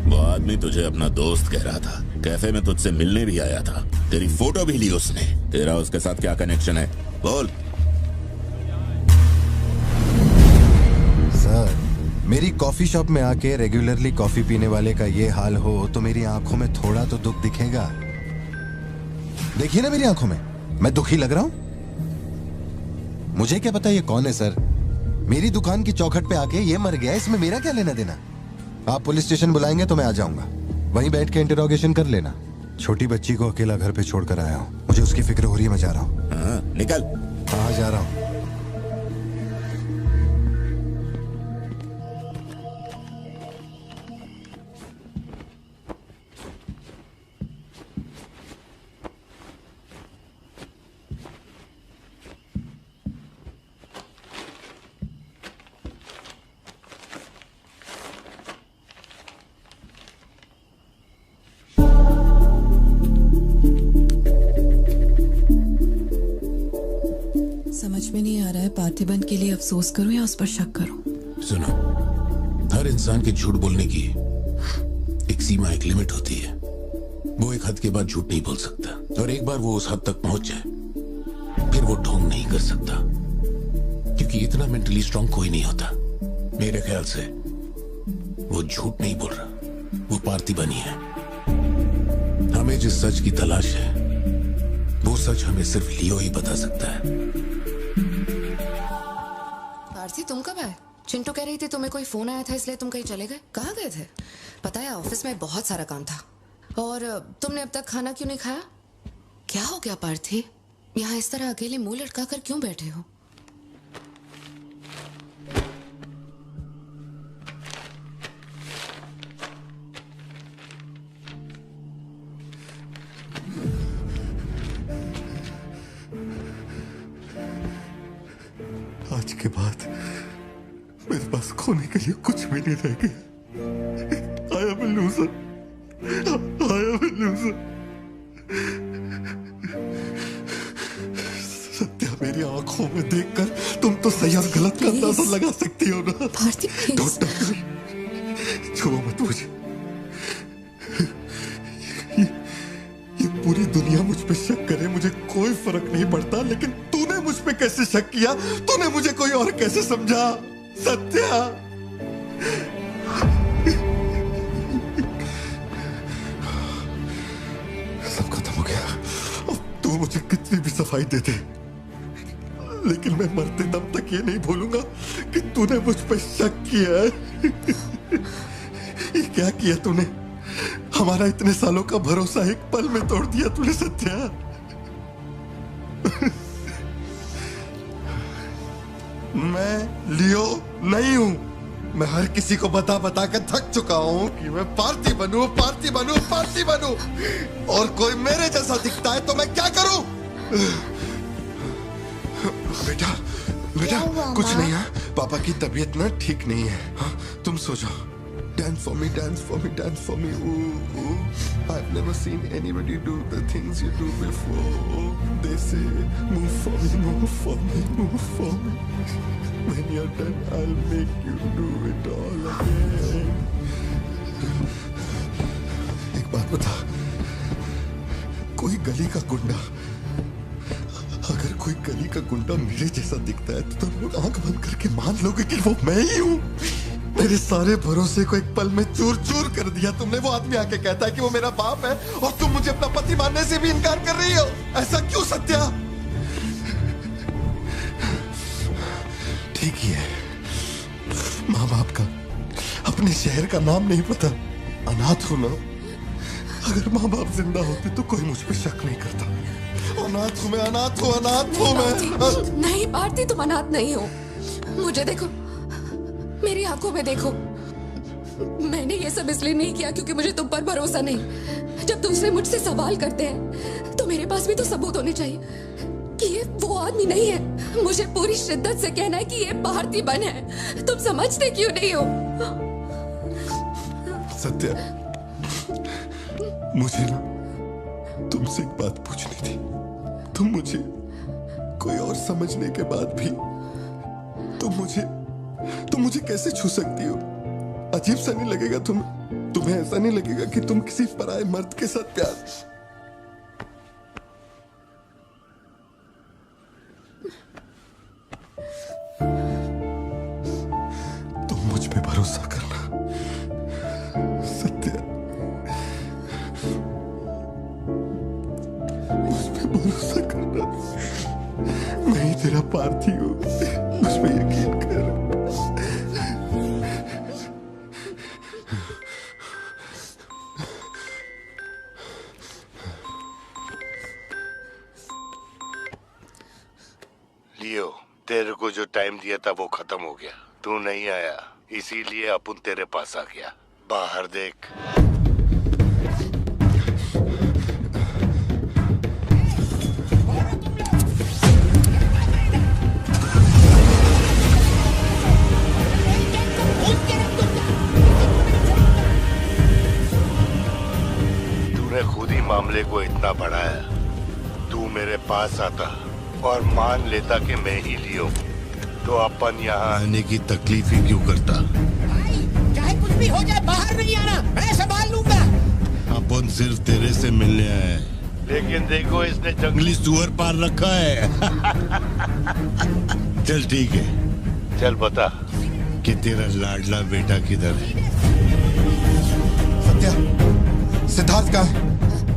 वो आदमी तुझे अपना दोस्त कह रहा था, कैफे में तुझसे मिलने भी आया था, तेरी फोटो भी ली उसने। तेरा उसके साथ क्या कनेक्शन है, बोल। सर, मेरी कॉफी शॉप में आके रेगुलरली कॉफी पीने वाले का ये हाल हो तो मेरी आंखों में थोड़ा तो दुख दिखेगा। देखिए ना मेरी आंखों में, मैं दुखी लग रहा हूं? मुझे क्या पता ये कौन है सर। मेरी दुकान की चौखट पे आके ये मर गया, इसमें मेरा क्या लेना देना। आप पुलिस स्टेशन बुलाएंगे तो मैं आ जाऊंगा, वहीं बैठ के इंटरोगेशन कर लेना। छोटी बच्ची को अकेला घर पे छोड़कर आया हूँ, मुझे उसकी फिक्र हो रही है, मैं जा रहा हूँ। निकल। हाँ जा रहा हूँ। समझ में नहीं आ रहा है पार्थिबन के लिए अफसोस करूं या उस पर शक करूं। सुनो, हर इंसान के झूठ बोलने की एक सीमा, एक लिमिट होती है। वो एक हद के बाद झूठ नहीं बोल सकता, और एक बार वो उस हद तक पहुंच जाए फिर वो ढोंग नहीं कर सकता, क्योंकि इतना मेंटली स्ट्रांग कोई नहीं होता। मेरे ख्याल से वो झूठ नहीं बोल रहा, वो पार्थिबन ही है। हमें जिस सच की तलाश है वो सच हमें सिर्फ लियो ही बता सकता है। पार्थी, तुम कब आए? चिंटू कह रही थी तुम्हें कोई फोन आया था इसलिए तुम कहीं चले गए। कहाँ गए थे? पता है ऑफिस में बहुत सारा काम था। और तुमने अब तक खाना क्यों नहीं खाया? क्या हो गया पार्थी? यहाँ इस तरह अकेले मुंह लटका कर क्यों बैठे हो? आज के बाद मेरे पास खोने के लिए कुछ भी नहीं रह गया। I am a loser. I am a loser. Satya, मेरी आंखों में देखकर तुम तो सही और गलत का अंदाजा लगा सकती हो ना। Bharti, Don't touch me. छुओ मत मुझे। ये पूरी दुनिया मुझ पे शक करे, मुझे कोई फर्क नहीं पड़ता, लेकिन तूने मुझ पे कैसे शक किया? तूने मुझे कोई और कैसे समझा? सत्या, सब खत्म हो गया। अब तू मुझे कितनी भी सफाई दे दे, लेकिन मैं मरते दम तक ये नहीं भूलूंगा कि तूने मुझ पे शक किया है। ये क्या किया तूने? हमारा इतने सालों का भरोसा एक पल में तोड़ दिया तूने सत्या। मैं लियो नहीं हूं। मैं हर किसी को बता बता कर थक चुका हूं कि मैं पार्टी बनूं, पार्टी बनूं, पार्टी बनूं, और कोई मेरे जैसा दिखता है तो मैं क्या करूं? बेटा बेटा कुछ नहीं है, पापा की तबीयत ना ठीक नहीं है। हाँ तुम सो जाओ। Dance for me, dance for me, dance for me. Ooh, ooh. I've never seen anybody do the things you do before. They say, move for me, move for me, move for me. When you're done, I'll make you do it all again. एक बात बता, कोई गली का गुंडा, अगर कोई गली का गुंडा मेरे जैसा दिखता है तो तुम लोग आंख बंद करके मान लोगे कि वो मैं ही हूँ। मेरे सारे भरोसे को एक पल में चूर चूर कर दिया तुमने। वो आदमी आके कहता है कि वो मेरा बाप है और तुम मुझे अपना पति मानने से भी इनकार कर रही हो। ऐसा क्यों सत्या? ठीक ही है, माँ बाप का अपने शहर का नाम नहीं पता, अनाथ हो ना। अगर माँ बाप जिंदा होते तो कोई मुझ पे शक नहीं करता। अनाथ हूं मैं, अनाथ हूं, अनाथ हूं मैं। नहीं भारती, तुम अनाथ नहीं हो। मुझे देखो, मेरी आंखों में देखो। मैंने ये सब इसलिए नहीं किया क्योंकि मुझे तुम पर भरोसा नहीं। जब दूसरे मुझसे सवाल करते हैं तो मेरे पास भी तो सबूत होने चाहिए कि ये वो आदमी नहीं है। मुझे पूरी शिद्दत से कहना है कि ये भारती बन है। तुम समझते क्यों नहीं हो? सत्या, मुझे ना तुमसे एक बात पूछनी थी। तुम मुझे कोई और समझने के बाद भी तुम मुझे कैसे छू सकती हो? अजीब सा नहीं लगेगा तुम्हें ऐसा नहीं लगेगा कि तुम किसी पराये मर्द के साथ प्यार? तुम मुझ पे भरोसा करना सत्या, मुझ पे भरोसा करना। मैं ही तेरा पार्थी हूँ, मुझ पे यकीन कर। लियो, तेरे को जो टाइम दिया था वो खत्म हो गया। तू नहीं आया, इसीलिए अपन तेरे पास आ गया। बाहर देख। तूने खुद ही मामले को इतना बढ़ाया। तू मेरे पास आता और मान लेता कि मैं ही लियो, तो अपन यहाँ आने की तकलीफ ही क्यों करता? चाहे कुछ भी हो जाए, बाहर नहीं आना, मैं संभाल लूंगा। अपन सिर्फ तेरे से मिलने आए, लेकिन देखो इसने जंगली सुअर पाल रखा है। चल ठीक है, चल बता कि तेरा लाडला बेटा किधर है? सत्या, सिद्धार्थ कहाँ है?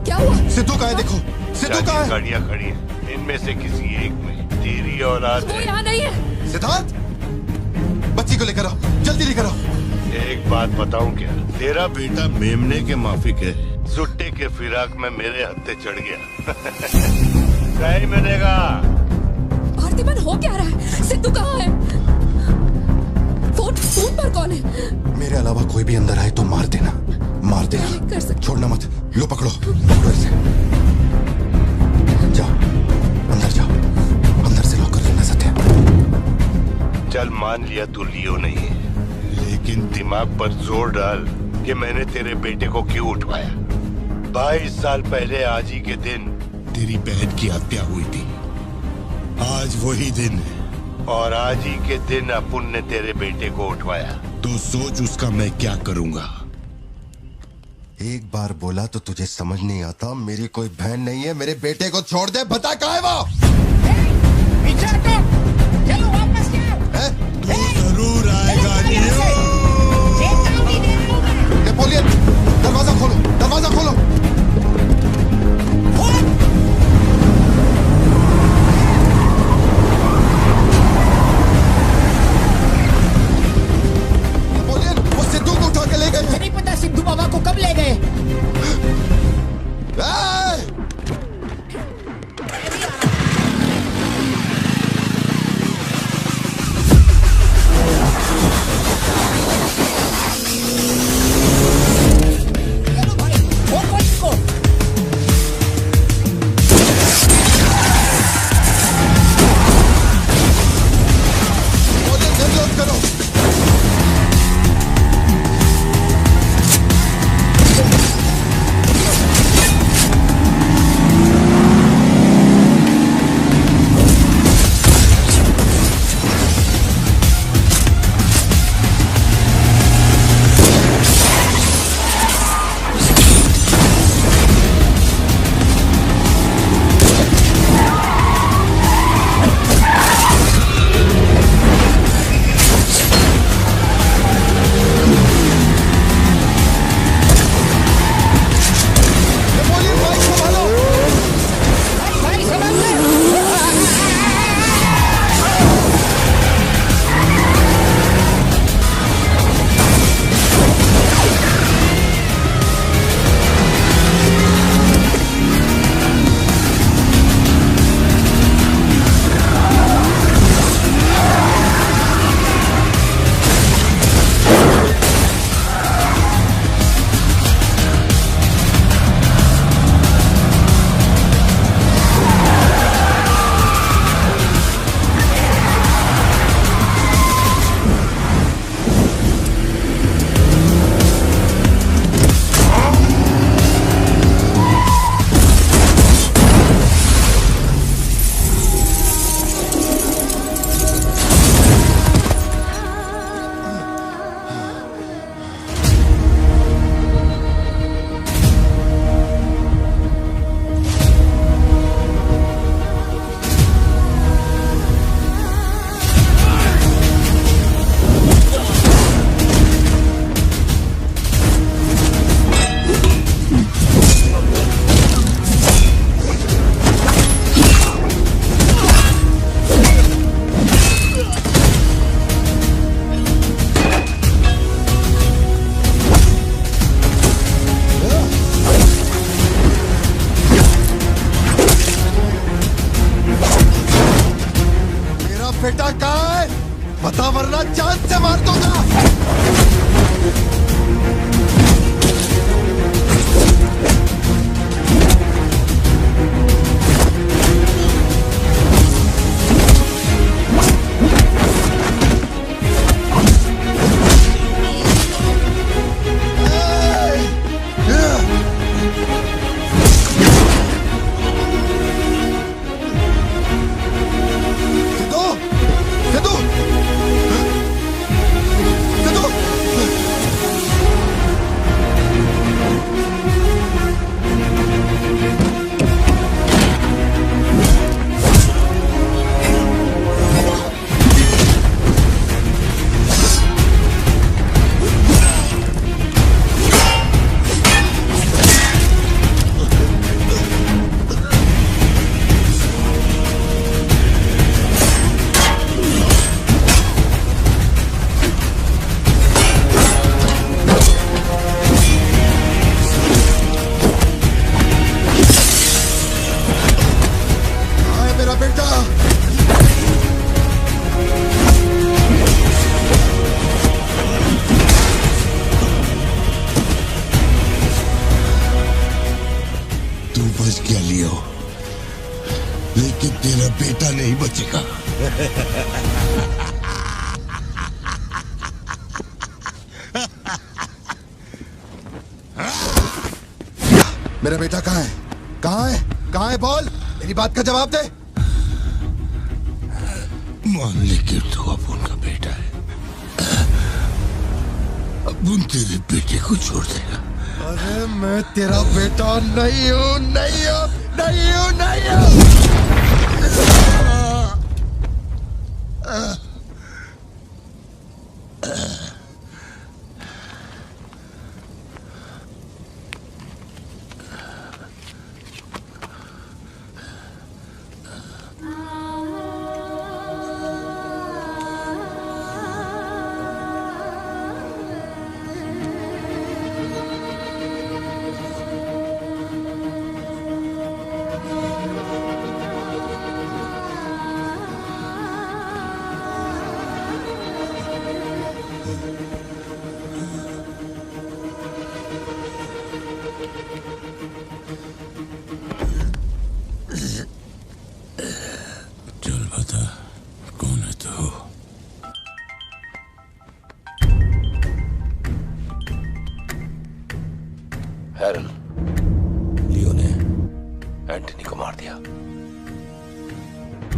क्या हुआ? सिद्धू कहाँ है? देखो सिद्धू कहाँ है? गाड़ियाँ खड़ी हैं, इनमें से किसी एक में तेरी औलाद वो यहाँ नहीं है। सिद्धार्थ, बच्ची को लेकर आओ, जल्दी लेकर आओ। एक बात बताऊं क्या? तेरा बेटा मेमने के माफिक है। सुट्टे के फिराक में मेरे हत्थे चढ़ गया। सही मिलेगा। भारतीबन हो क्या रहा है? सिद्धू कहाँ है? फोन पर कौन है? मेरे अलावा कोई भी अंदर आए तो मार देना, मार देना, छोड़ना मत। लो पकड़ो, पकड़ो इसे। जाओ अंदर जाओ, अंदर से लॉक कर लेना सत्या। चल मान लिया तू लियो नहीं है, लेकिन दिमाग पर जोर डाल कि मैंने तेरे बेटे को क्यों उठवाया। 22 साल पहले आज ही के दिन तेरी बहन की हत्या हुई थी। आज वही दिन है और आज ही के दिन अपुन ने तेरे बेटे को उठवाया। तो सोच उसका मैं क्या करूंगा। एक बार बोला तो तुझे समझ नहीं आता। मेरी कोई बहन नहीं है, मेरे बेटे को छोड़ दे। बता कहाँ है वो? पीछे हटो, चलो वापस जाओ। तू जरूर आएगा नेपोलियन, दरवाजा खोलो, दरवाजा खोलो। बेटा कहाँ है? बता वरना जान से मार दूंगा। मेरा बेटा कहाँ है? कहाँ है? कहाँ है? बोल, मेरी बात का जवाब दे। मान ली कि तू अब उनका बेटा है, अब उन तेरे बेटे को छोड़ देगा। अरे मैं तेरा बेटा नहीं हूँ, नहीं हूँ, नहीं हूँ, नहीं हूँ। लियो ने एंटनी को मार दिया।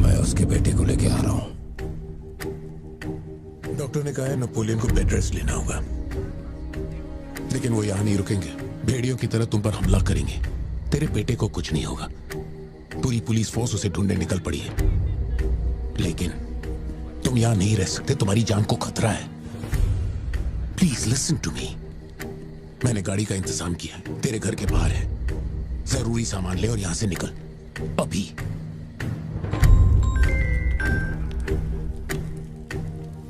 मैं उसके बेटे को लेके आ रहा हूं। डॉक्टर ने कहा है नेपोलियन को बेड रेस्ट लेना होगा, लेकिन वो यहां नहीं रुकेंगे। भेड़ियों की तरह तुम पर हमला करेंगे। तेरे बेटे को कुछ नहीं होगा। पूरी पुलिस फोर्स उसे ढूंढने निकल पड़ी है, लेकिन तुम यहां नहीं रह सकते। तुम्हारी जान को खतरा है। Please listen to me. मैंने गाड़ी का इंतजाम किया है, तेरे घर के बाहर है। जरूरी सामान ले और यहां से निकल अभी।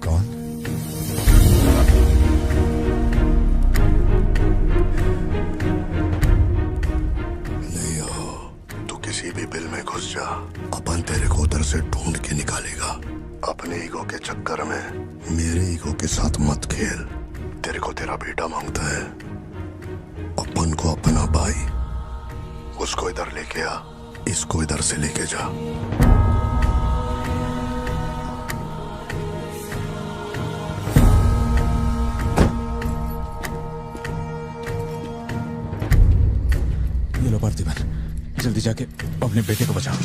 कौन? लियो, तू किसी भी बिल में घुस जा, अपन तेरे को उधर से ढूंढ के निकालेगा। अपने ईगो के चक्कर में मेरे ईगो के साथ मत खेल। तेरे को तेरा बेटा मांगता है, अपन को अपना भाई। उसको इधर लेके आ, इसको इधर से लेके जा। ये लो पार्थिवन, जल्दी जाके अपने बेटे को बचाओ।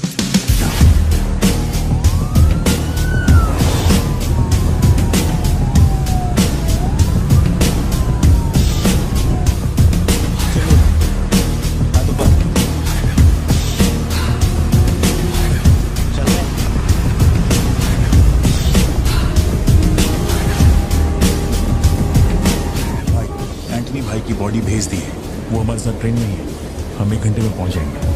भाई की बॉडी भेज दी है, वो हमारे साथ ट्रेन में ही है। हम 1 घंटे में पहुंच जाएंगे।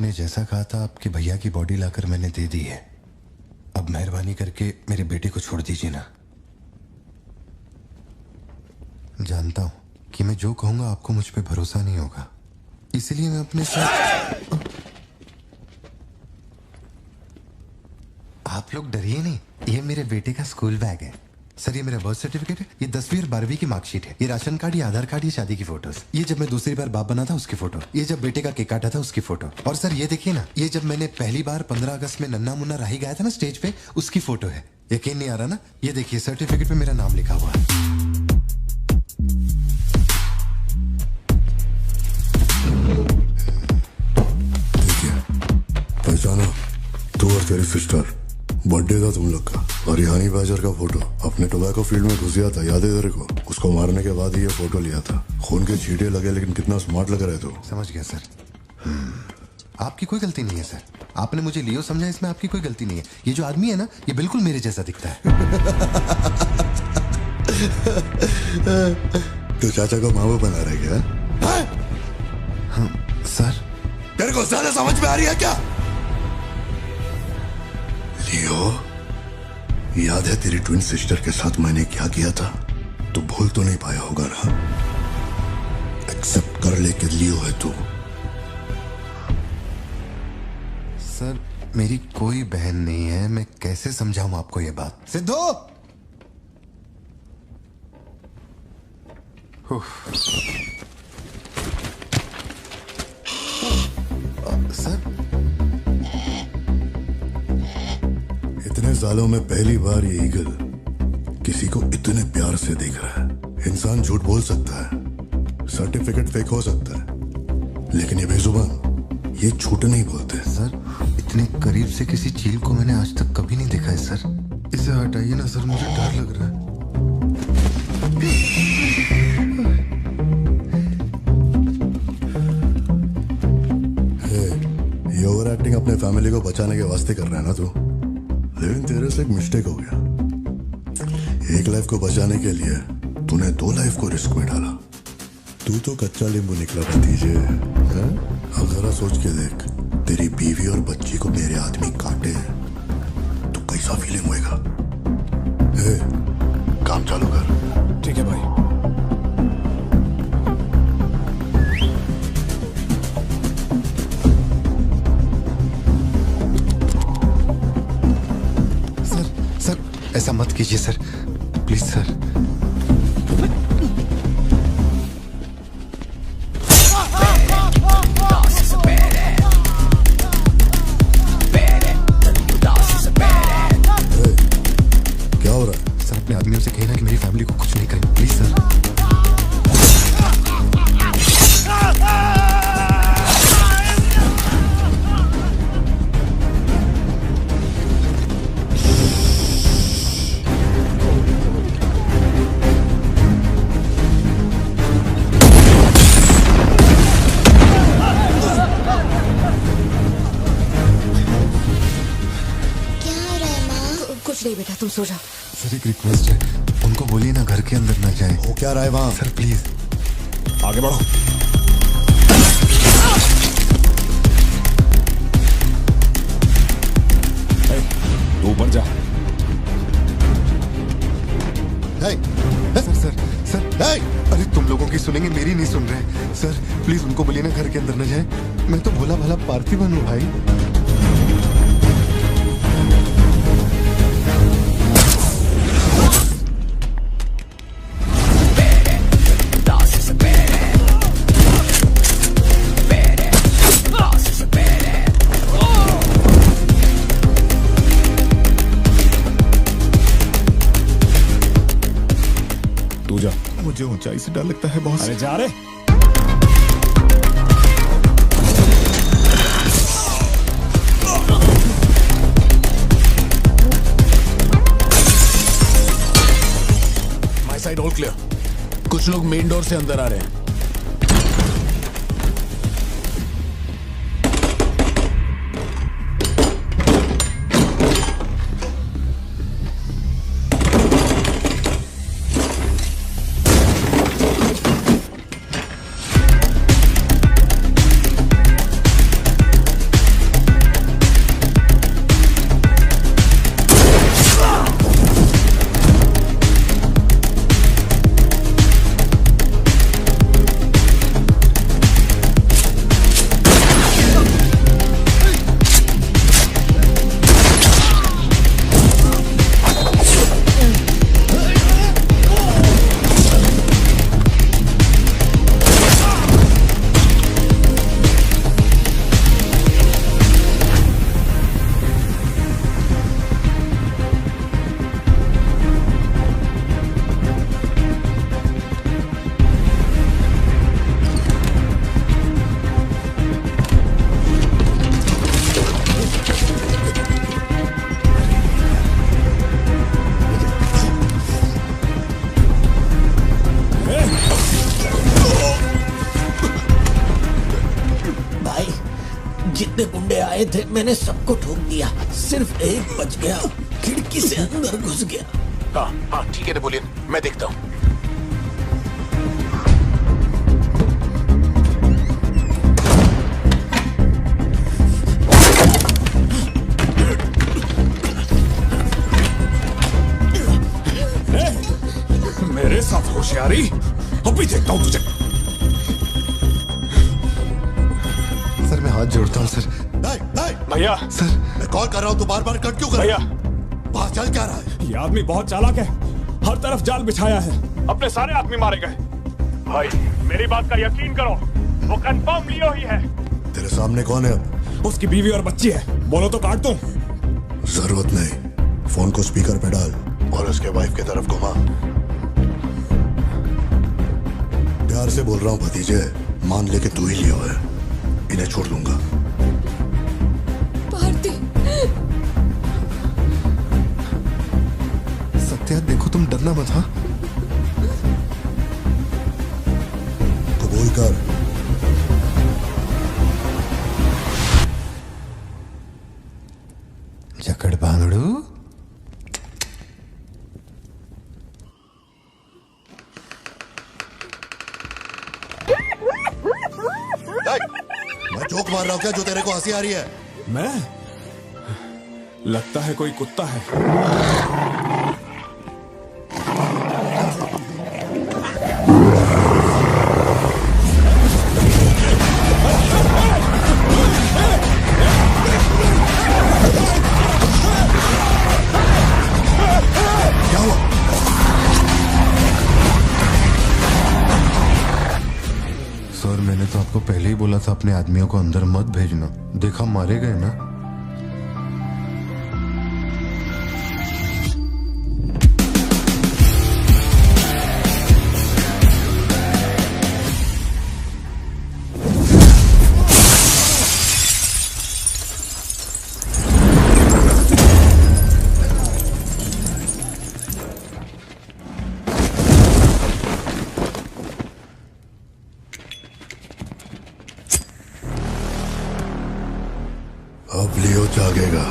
आपने जैसा कहा था आपके भैया की बॉडी लाकर मैंने दे दी है। अब मेहरबानी करके मेरे बेटे को छोड़ दीजिए ना। जानता हूं कि मैं जो कहूंगा आपको मुझ पे भरोसा नहीं होगा, इसलिए मैं अपने साथ। आप लोग डरिए नहीं, ये मेरे बेटे का स्कूल बैग है। सर ये मेरा बर्थ सर्टिफिकेट है, ये 10वीं और 12वीं की मार्कशीट है, ये राशन कार्ड, ये आधार कार्ड, ये शादी की फोटोज, ये जब मैं दूसरी बार बाप बना था उसकी फोटो, ये जब बेटे का केक काटा था उसकी फोटो, और सर ये देखिए ना, ये जब मैंने पहली बार 15 अगस्त में नन्ना मुन्ना राही गाया था ना स्टेज पे, उसकी फोटो है। यकीन नहीं आ रहा ना? ये देखिए सर्टिफिकेट पे मेरा नाम लिखा हुआ है। पहचाना? तू और तेरी सिस्टर, बर्थडे था तुम लोग का, और हनी बैजर का फोटो अपने टोबैको फील्ड में घुस गया था, याद है तेरे को? उसको मारने के बाद ही ये फोटो लिया था। खून के छींटे लगे लेकिन कितना स्मार्ट लग रहे थे। समझ गया सर। आपकी कोई गलती नहीं है सर, आपने मुझे लियो समझा, इसमें आपकी कोई गलती नहीं है। ये जो आदमी है ना, ये बिल्कुल मेरे जैसा दिखता है। तो चाचा को मामा बना रहे क्या? सर तेरे को ज्यादा समझ में आ रही है क्या? लियो, याद है तेरी ट्विन सिस्टर के साथ मैंने क्या किया था? तू भूल तो नहीं पाया होगा ना? एक्सेप्ट कर ले कि लियो है तू। सर मेरी कोई बहन नहीं है, मैं कैसे समझाऊं आपको ये बात? सिद्धू! सर इतने सालों में पहली बार ये ईगल किसी को इतने प्यार से देख रहा है। इंसान झूठ बोल सकता है, सर्टिफिकेट फेक हो सकता है, लेकिन ये बेजुबान, ये झूठ नहीं बोलते। सर इतने करीब से किसी चील को मैंने आज तक कभी नहीं देखा है सर। इसे हटाइए ना सर, मुझे डर लग रहा है। ये ओवर एक्टिंग अपने फैमिली को बचाने के वास्ते कर रहा है ना तू, लेकिन तेरे से एक मिस्टेक हो गया। एक लाइफ को बचाने के लिए तूने 2 लाइफ को रिस्क में डाला। तू तो कच्चा नींबू निकला भतीजे। अब जरा सोच के देख, तेरी बीवी और बच्ची को मेरे आदमी काटे तो कैसा फीलिंग होएगा? काम चालू कर। ठीक है भाई। ऐसा मत कीजिए सर, प्लीज सर। क्या हो रहा है? सर अपने आदमियों से कहना कि मेरी फैमिली को कुछ नहीं करें, प्लीज सर। नहीं बेटा, तुम सो जाओ। सर एक रिक्वेस्ट है, उनको बोलिए ना घर के अंदर ना जाए। हो क्या रहा है वहां? सर प्लीज आगे बढ़ो। तू ऊपर जा। अरे तुम लोगों की सुनेंगे, मेरी नहीं सुन रहे। सर प्लीज उनको बोलिए ना घर के अंदर न जाए। मैं तो भोला भाला पार्थिवन हूँ भाई। मुझे ऊंचाई से डर लगता है बॉस। अरे जा रे। My side all clear. कुछ लोग मेन डोर से अंदर आ रहे हैं। आए थे, मैंने सबको ठोक दिया, सिर्फ एक बच गया, खिड़की से अंदर घुस गया। हाँ हाँ ठीक है नेपोलियन, मैं देखता हूँ। मेरे साथ होशियारी, अभी देखता हूँ तुझे। सर मैं हाथ जोड़ता हूँ सर। भैया सर मैं कॉल कर रहा हूँ, तो बार बार कट क्यों कर रहा है? भैया बात चल क्या रहा है? ये आदमी बहुत चालाक है, हर तरफ जाल बिछाया है, अपने सारे आदमी मारे गए। भाई मेरी बात का यकीन करो, वो कंफर्म लियो ही है। तेरे सामने कौन है अब? उसकी बीवी और बच्ची है, बोलो तो काट दूं। जरूरत नहीं, फोन को स्पीकर पे डाल और उसके वाइफ की तरफ घुमा। प्यार से बोल रहा हूँ भतीजे, मान ले कि तू ही लियो है, इन्हें छोड़ दूंगा। भारती, सत्या देखो तुम डरना मत। हाँ कबूल कर। जकड़ बांगड़ू। मैं जोक मार रहा हूँ क्या जो तेरे को हंसी आ रही है? मैं? लगता है कोई कुत्ता है। सर मैंने तो आपको पहले ही बोला था अपने आदमियों को अंदर मत भेजना, देखा मारे गए ना। अब लियो जागेगा।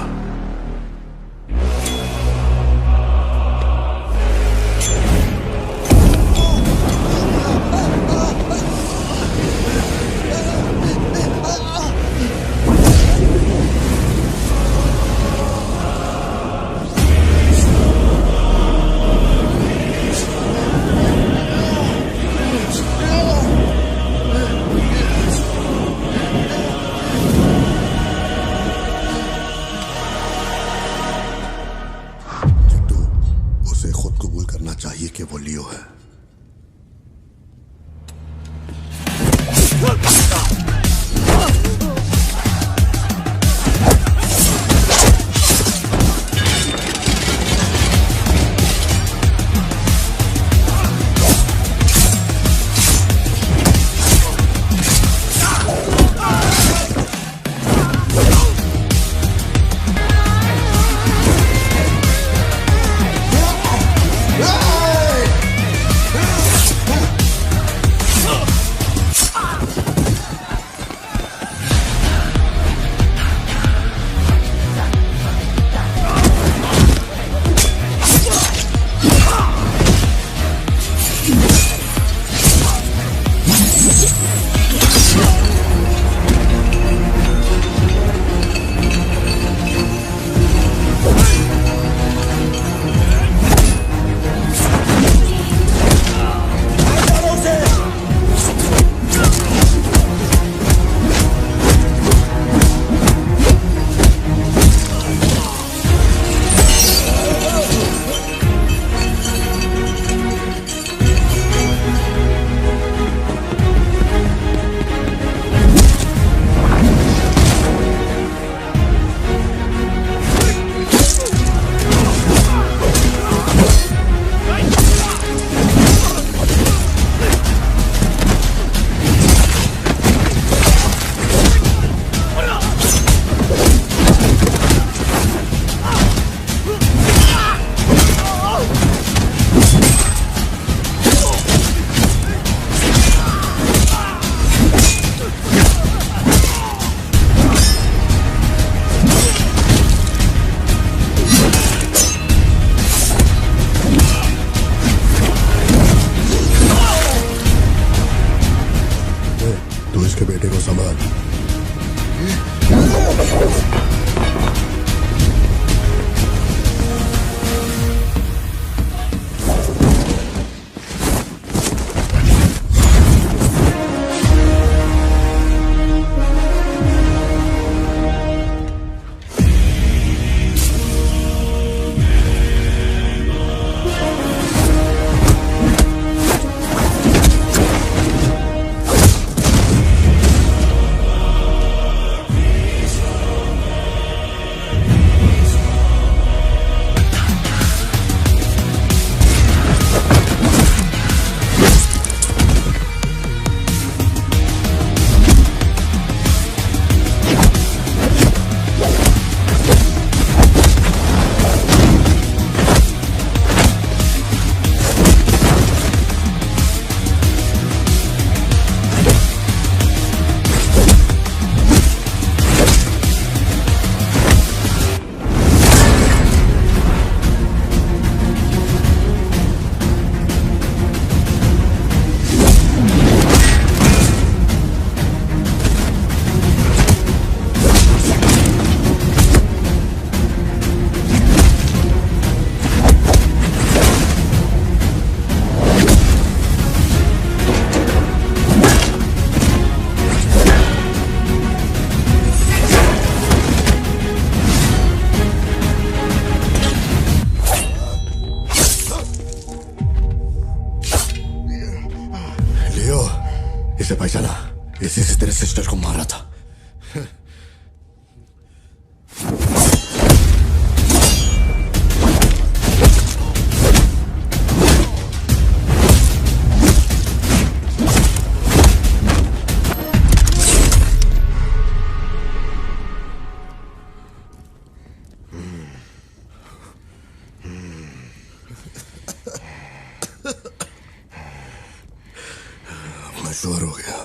श्योर हो गया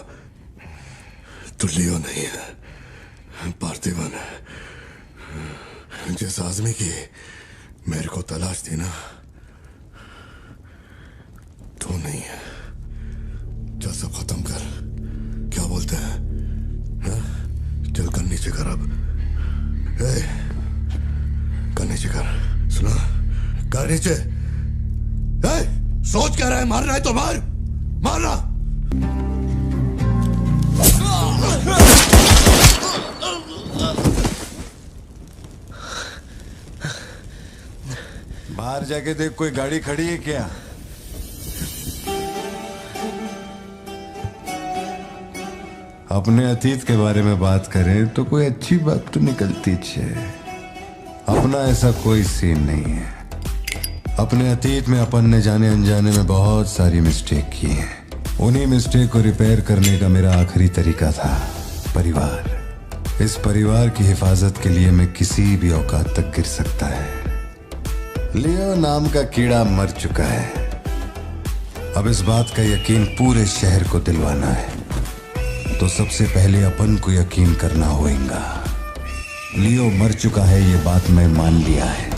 तो लियो नहीं है, पार्थिवन है। जिस आदमी की मेरे को तलाश थी ना, तू नहीं है। चल सब खत्म कर। क्या बोलते हैं? चल कर नीचे कर अब। कर नीचे कर। सुना? कर नीचे। सोच क्या रहा है? मारना है तो मार, मारना। बाहर जाके देख, कोई गाड़ी खड़ी है क्या? अपने अतीत के बारे में बात करें तो कोई अच्छी बात तो निकलती है। अपना ऐसा कोई सीन नहीं है। अपने अतीत में अपन ने जाने अनजाने में बहुत सारी मिस्टेक की है। उन्हीं मिस्टेक को रिपेयर करने का मेरा आखिरी तरीका था परिवार। इस परिवार की हिफाजत के लिए मैं किसी भी औकात तक गिर सकता है। लियो नाम का कीड़ा मर चुका है। अब इस बात का यकीन पूरे शहर को दिलवाना है, तो सबसे पहले अपन को यकीन करना होगा। लियो मर चुका है, ये बात मैं मान लिया है।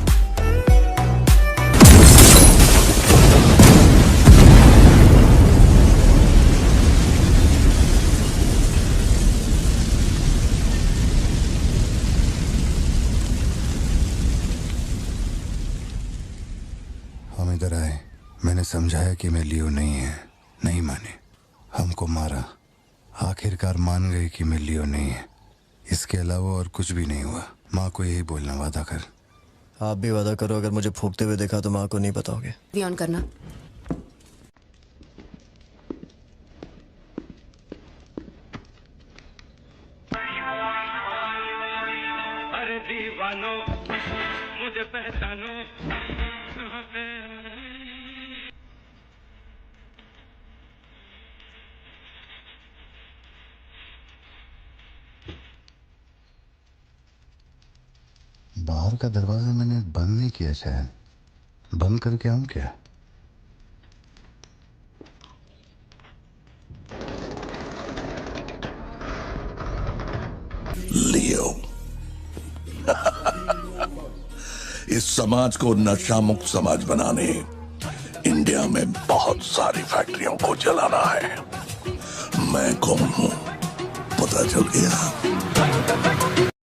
हम इधर आए, मैंने समझाया कि मैं लियो नहीं है, नहीं माने, हमको मारा। आखिरकार मान गए कि मैं लियो नहीं है। इसके अलावा और कुछ भी नहीं हुआ। माँ को यही बोलना, वादा कर। आप भी वादा करो, अगर मुझे फूंकते हुए देखा तो माँ को नहीं बताओगे। ऑन करना। अरे दीवानो मुझे पहचानो। बाहर का दरवाजा मैंने बंद नहीं किया, शायद बंद करके आऊं क्या? लियो इस समाज को नशा मुक्त समाज बनाने इंडिया में बहुत सारी फैक्ट्रियों को जलाना है। मैं कौन हूं पता चल गया?